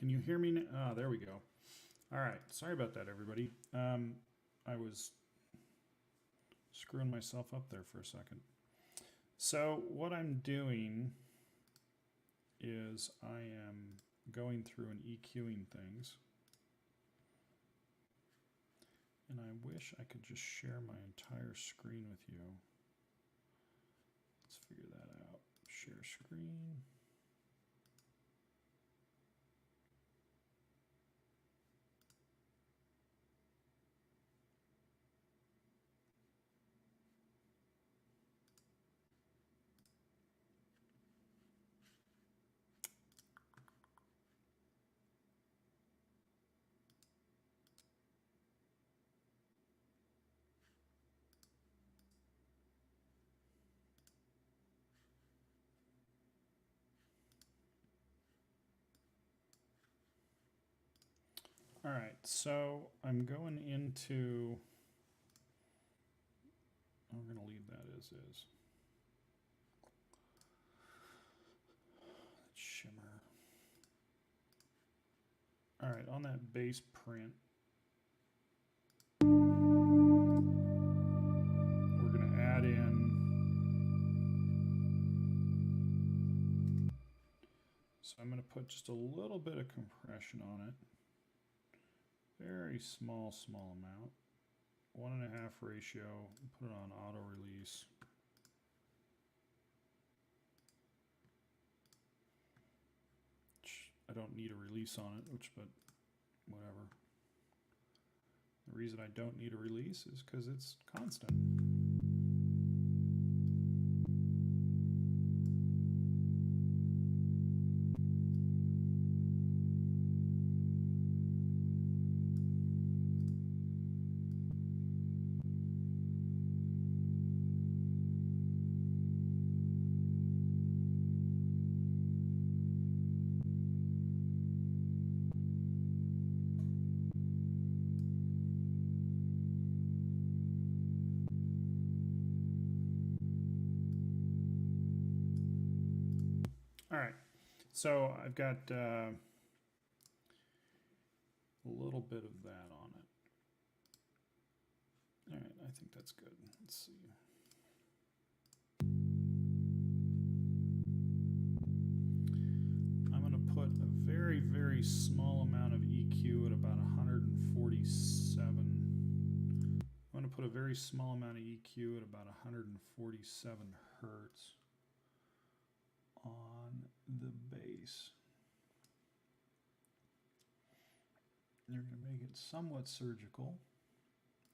you hear me now? Ah, there we go. All right. Sorry about that, everybody. I was screwing myself up there for a second. So what I'm doing is I am going through and EQing things. And I wish I could just share my entire screen with you. Let's figure that out. Share screen. All right, so I'm going into, I'm going to leave that as is. Shimmer. All right, on that base print, we're going to add in, so I'm going to put just a little bit of compression on it. Very small amount. 1.5 ratio. Put it on auto release. I don't need a release on it, but whatever. The reason I don't need a release is because it's constant. All right, so I've got a little bit of that on it. All right, I think that's good. Let's see. I'm going to put a very, very small amount of EQ at about 147. I'm going to put a very small amount of EQ at about 147 hertz on the bass. You're going to make it somewhat surgical.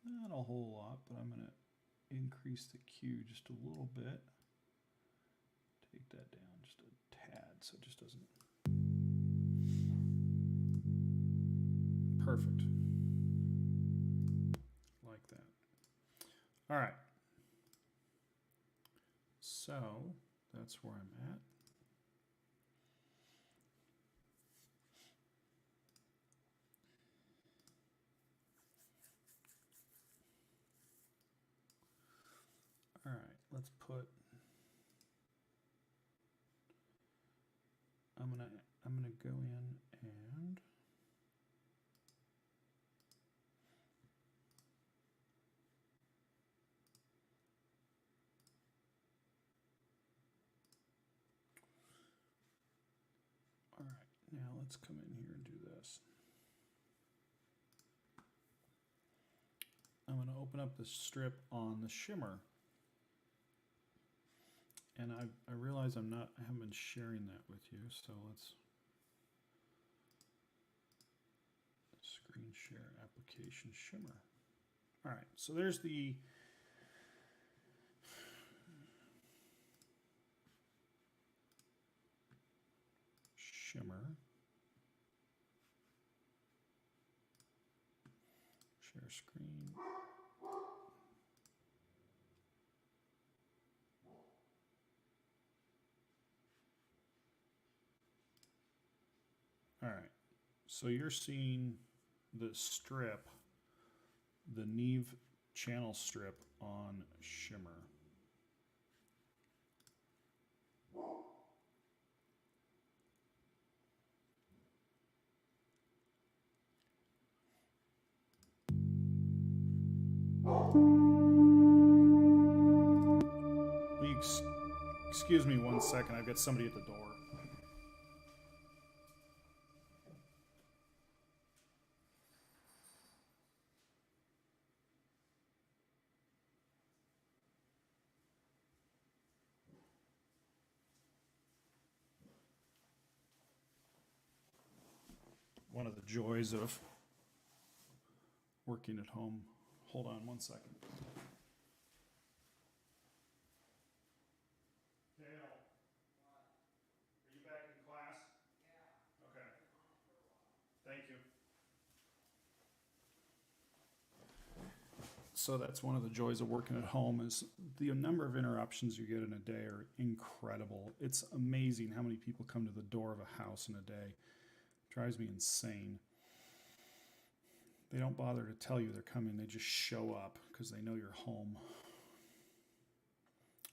Not a whole lot, but I'm going to increase the Q just a little bit. Take that down just a tad so it just doesn't. Perfect. Like that. All right. So that's where I'm at. All right, let's put, I'm gonna go in and let's come in here and do this. I'm going to open up the strip on the shimmer. And I realize I haven't been sharing that with you, so let's screen share application shimmer. All right, so there's the shimmer. Share screen. All right, so you're seeing the strip, the Neve channel strip on shimmer. Excuse me 1 second, I've got somebody at the door. One of the joys of working at home. Hold on 1 second. Dale, are you back in class? Yeah. Okay. Thank you. So that's one of the joys of working at home is the number of interruptions you get in a day are incredible. It's amazing how many people come to the door of a house in a day. It drives me insane. They don't bother to tell you they're coming. They just show up because they know you're home.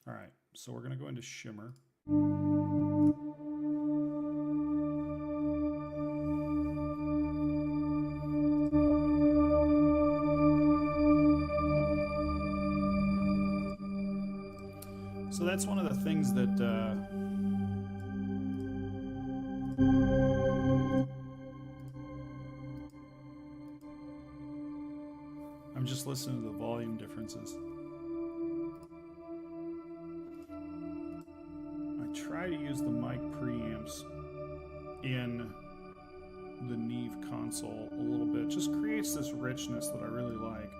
All right, so we're going to go into Shimmer. So that's one of the things that I'm just listening to the volume differences. I try to use the mic preamps in the Neve console a little bit. Just creates this richness that I really like.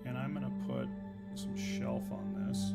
And I'm going to put some shelf on this.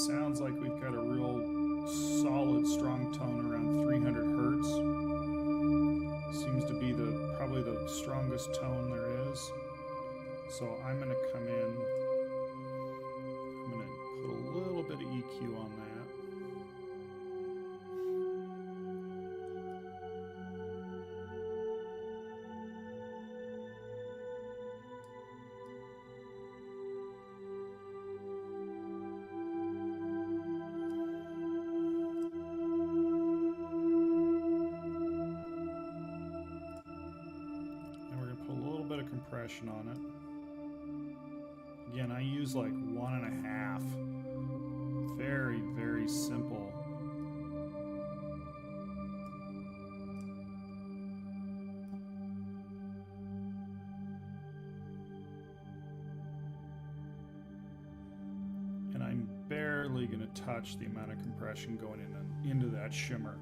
Sounds like we've got a real solid, strong tone around 300 hertz. Seems to be probably the strongest tone there is. So I'm going to come in. I'm going to put a little bit of EQ on that. Compression on it. Again, I use like 1.5. Very, very simple. And I'm barely going to touch the amount of compression going into that shimmer.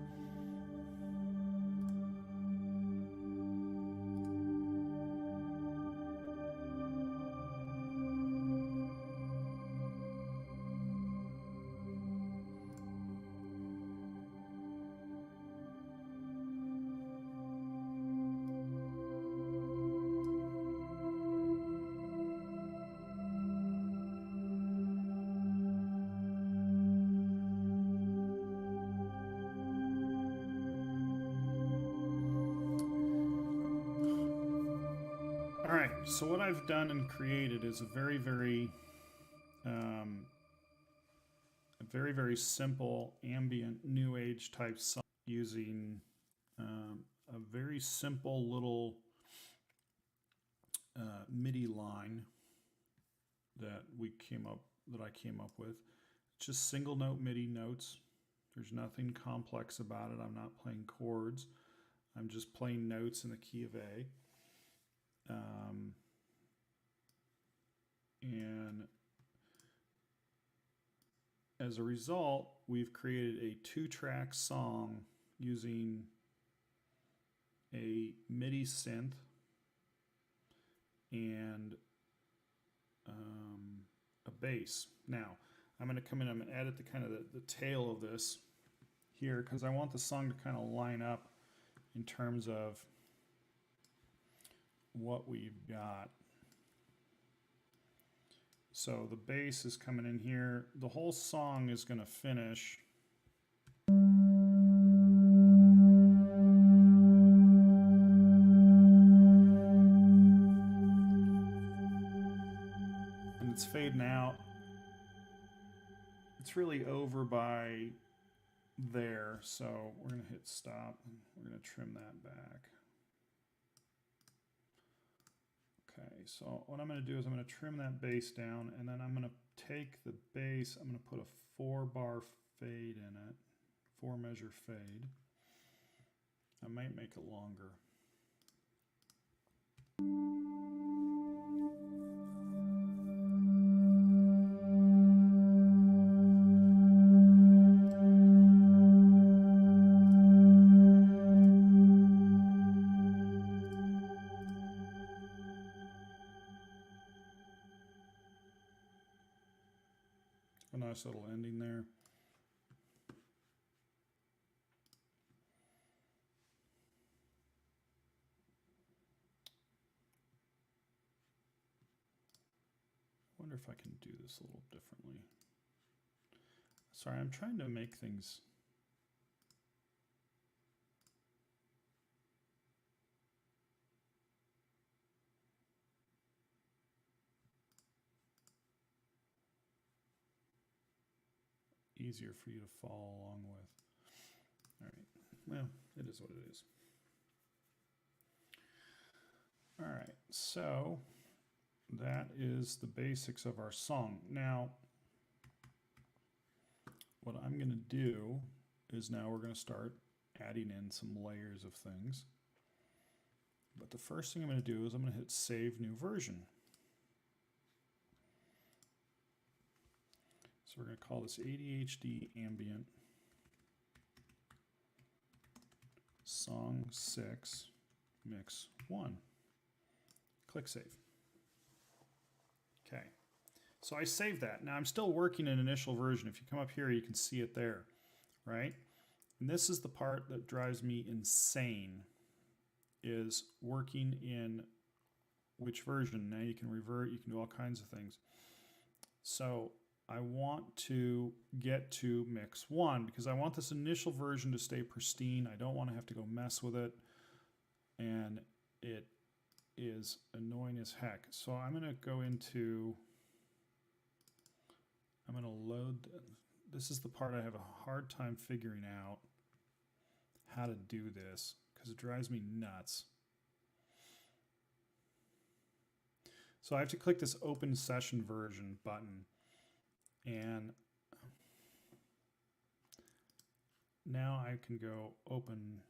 So what I've done and created is a very, very simple ambient new age type song using a very simple little MIDI line that I came up with. It's just single note MIDI notes. There's nothing complex about it. I'm not playing chords. I'm just playing notes in the key of A. And as a result, we've created a 2-track song using a MIDI synth and a bass. Now, I'm going to come in, I'm going to edit the tail of this here because I want the song to kind of line up in terms of what we've got. So the bass is coming in here. The whole song is going to finish. And it's fading out. It's really over by there. So we're going to hit stop. And we're going to trim that back. Okay, so what I'm going to do is I'm going to trim that bass down, and then I'm going to take the bass, I'm going to put a 4-bar fade in it, 4-measure fade. I might make it longer. A nice little ending there. I wonder if I can do this a little differently. Sorry, I'm trying to make things easier for you to follow along with. All right, well, it is what it is. All right, so that is the basics of our song. Now, what I'm going to do is now we're going to start adding in some layers of things. But the first thing I'm going to do is I'm going to hit Save New Version. So we're going to call this ADHD Ambient Song 6 Mix 1. Click Save. Okay, so I saved that. Now I'm still working in initial version. If you come up here, you can see it there, right? And this is the part that drives me insane, is working in which version. Now you can revert, you can do all kinds of things. So I want to get to mix 1 because I want this initial version to stay pristine. I don't want to have to go mess with it, and it is annoying as heck. So I'm going to go into, I'm going to load, this is the part I have a hard time figuring out how to do this because it drives me nuts. So I have to click this Open Session Version button. And now I can go open,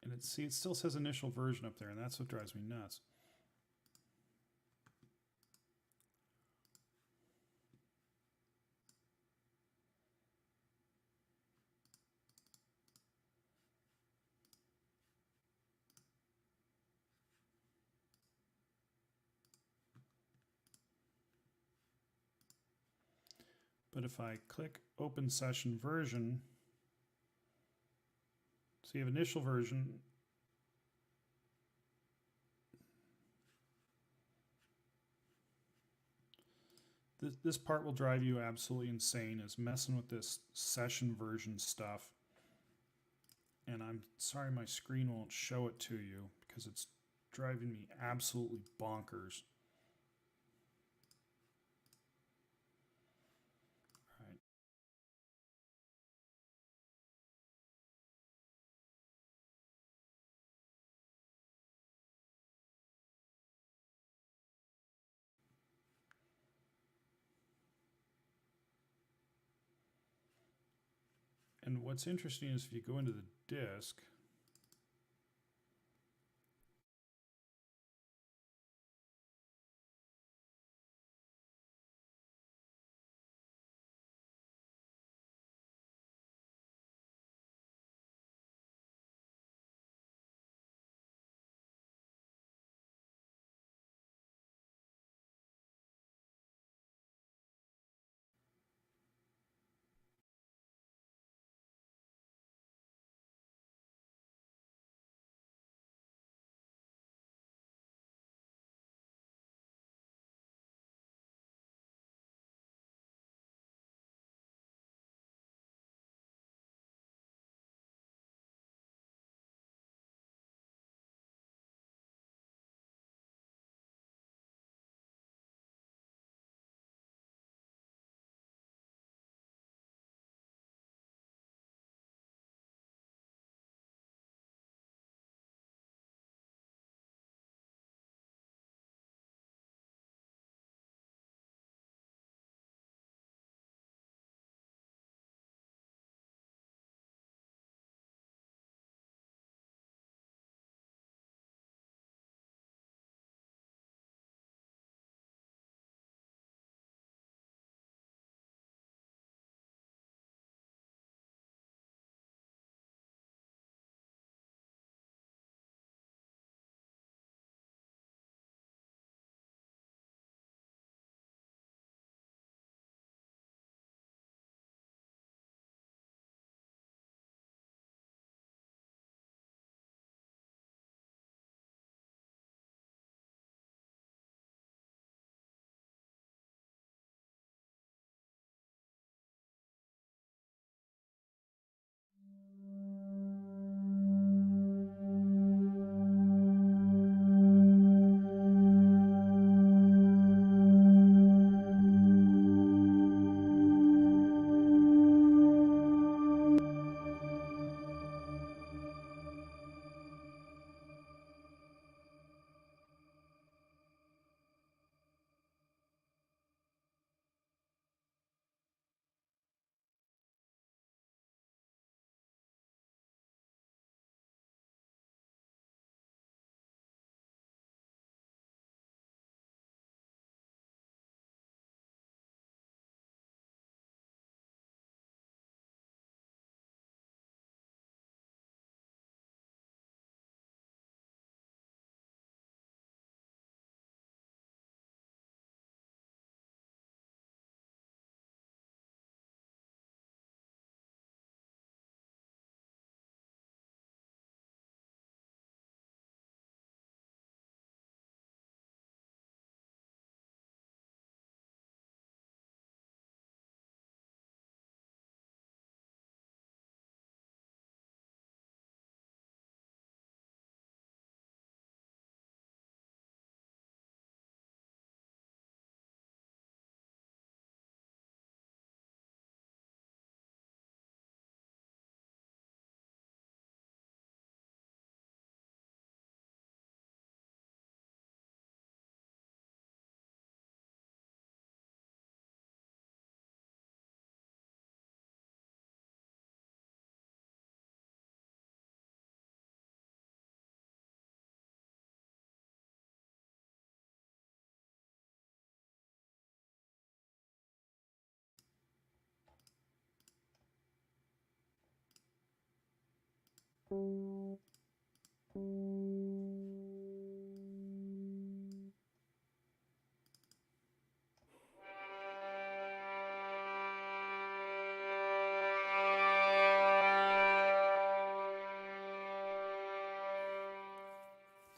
and it still says initial version up there, and that's what drives me nuts. But if I click Open Session Version, so you have initial version, this part will drive you absolutely insane, is messing with this session version stuff. and I'm sorry my screen won't show it to you because it's driving me absolutely bonkers. All right. And what's interesting is if you go into the disk,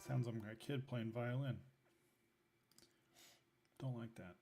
sounds like a kid playing violin. Don't like that.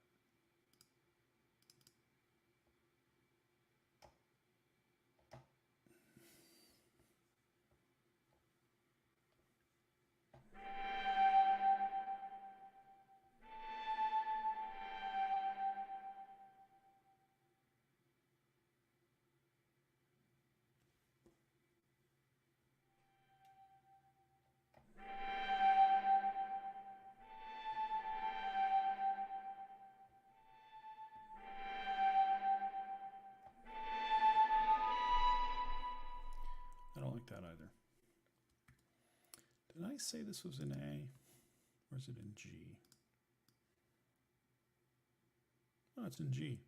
I say this was in A? Or is it in G? Oh, it's in G.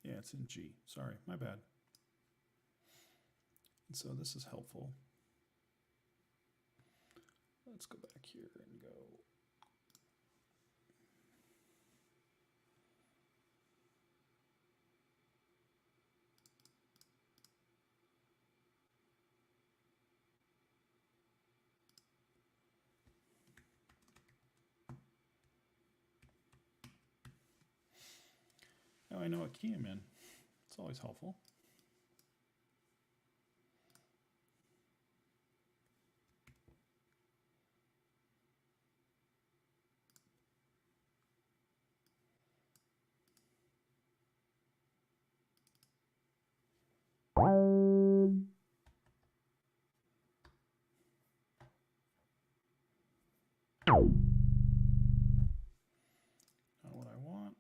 Yeah, it's in G. Sorry, my bad. And so this is helpful. Let's go back here and go. Now I know what key I'm in. It's always helpful. Not what I want.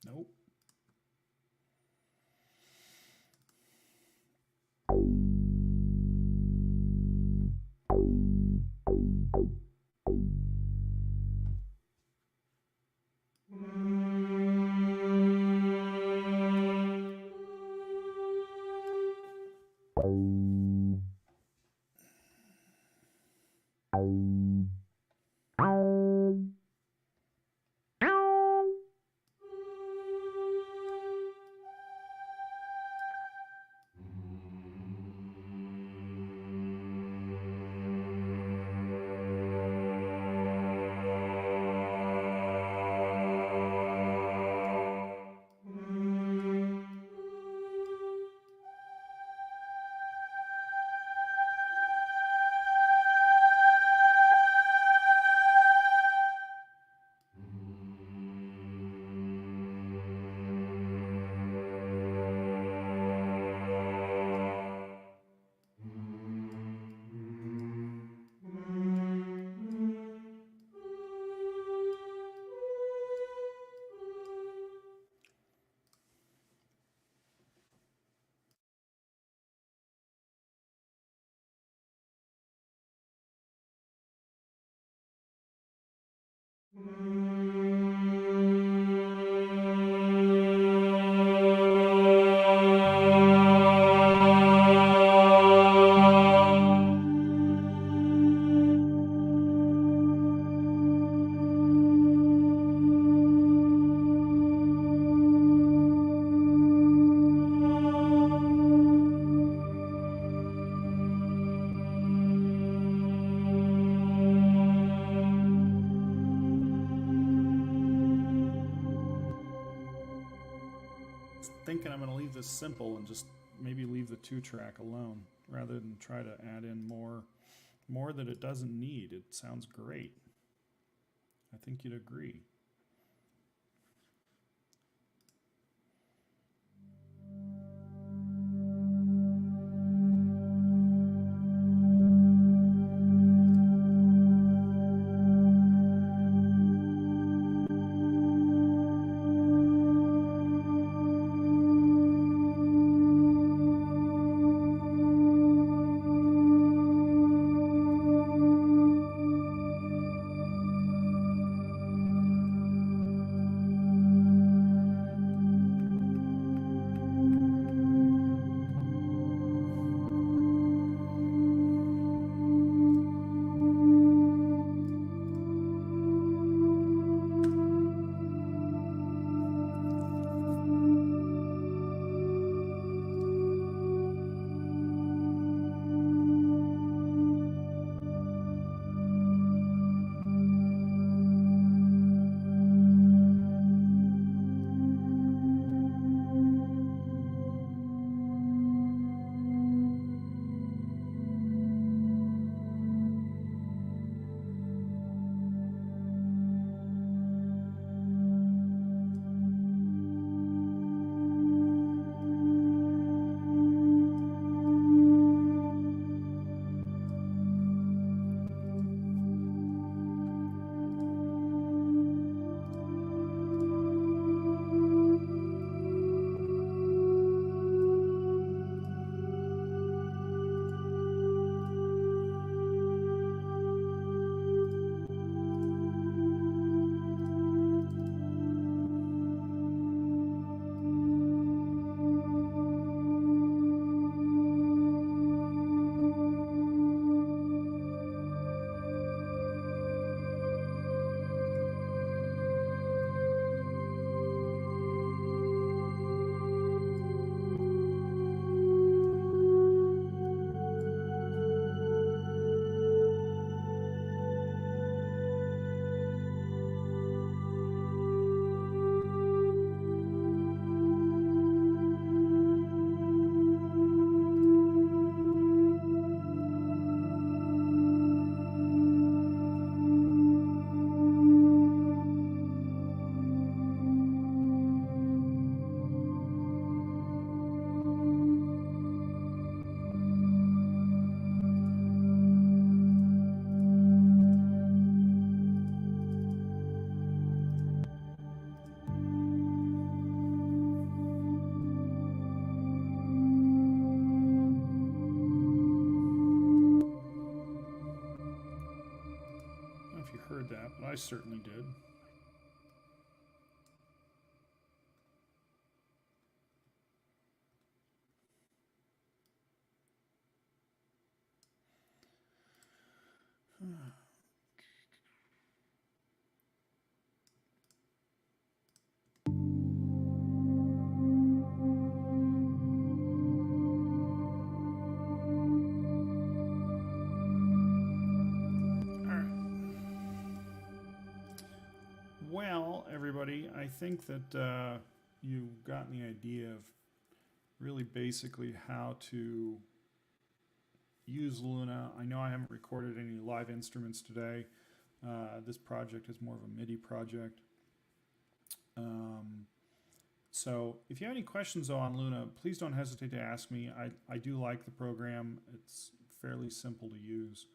Nope. Thinking I'm going to leave this simple and just maybe leave the 2-track alone rather than try to add in more that it doesn't need. It sounds great. I think you'd agree. I certainly did. Well, everybody, I think that you've gotten the idea of really basically how to use Luna. I know I haven't recorded any live instruments today. This project is more of a MIDI project. So if you have any questions though on Luna, please don't hesitate to ask me. I do like the program. It's fairly simple to use.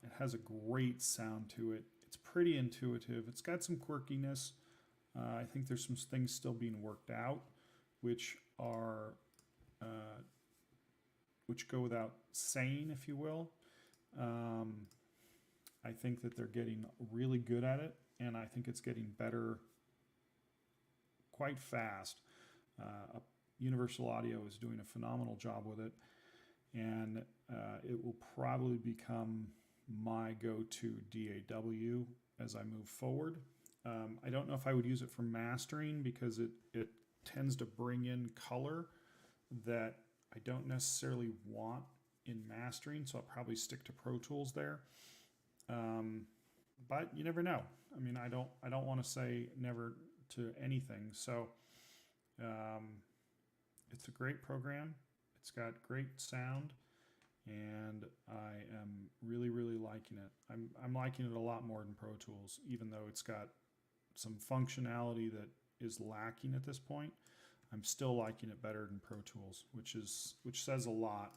It has a great sound to it. It's pretty intuitive. It's got some quirkiness. I think there's some things still being worked out, which are which go without saying, if you will. I think that they're getting really good at it, and I think it's getting better quite fast. Universal Audio is doing a phenomenal job with it, and it will probably become my go-to DAW as I move forward. I don't know if I would use it for mastering because it tends to bring in color that I don't necessarily want in mastering, so I'll probably stick to Pro Tools there. But you never know. I mean, I don't want to say never to anything. So it's a great program. It's got great sound, and I am really, really liking it. I'm liking it a lot more than Pro Tools, even though it's got some functionality that is lacking at this point. I'm still liking it better than Pro Tools, which says a lot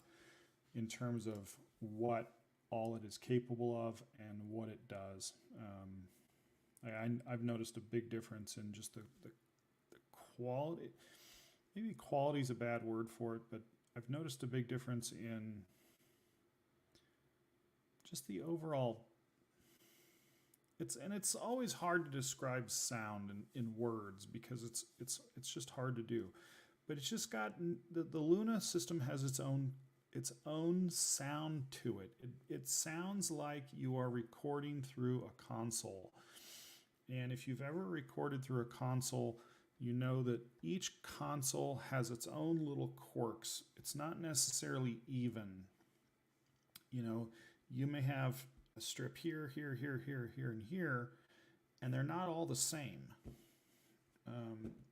in terms of what all it is capable of and what it does. I've noticed a big difference in just the quality. Maybe quality is a bad word for it, but I've noticed a big difference in just the overall. It's always hard to describe sound in words because it's just hard to do. But it's just got the Luna system has its own sound to it. It sounds like you are recording through a console. And if you've ever recorded through a console, you know that each console has its own little quirks. It's not necessarily even. You know, you may have a strip here, here, here, here, here, and here, and they're not all the same.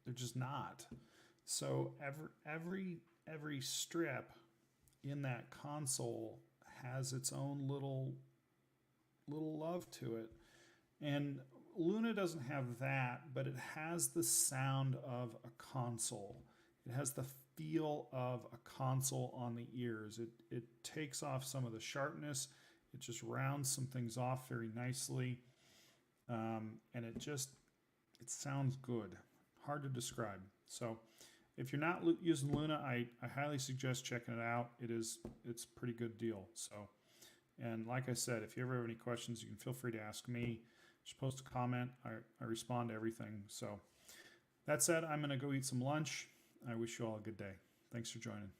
They're just not. So every strip in that console has its own little love to it. And Luna doesn't have that, but it has the sound of a console. It has the feel of a console on the ears. It takes off some of the sharpness. It just rounds some things off very nicely. And it sounds good. Hard to describe. So if you're not using Luna, I highly suggest checking it out. It's a pretty good deal. So, and like I said, if you ever have any questions, you can feel free to ask me. Just post a comment. I respond to everything. So that said, I'm going to go eat some lunch. I wish you all a good day. Thanks for joining.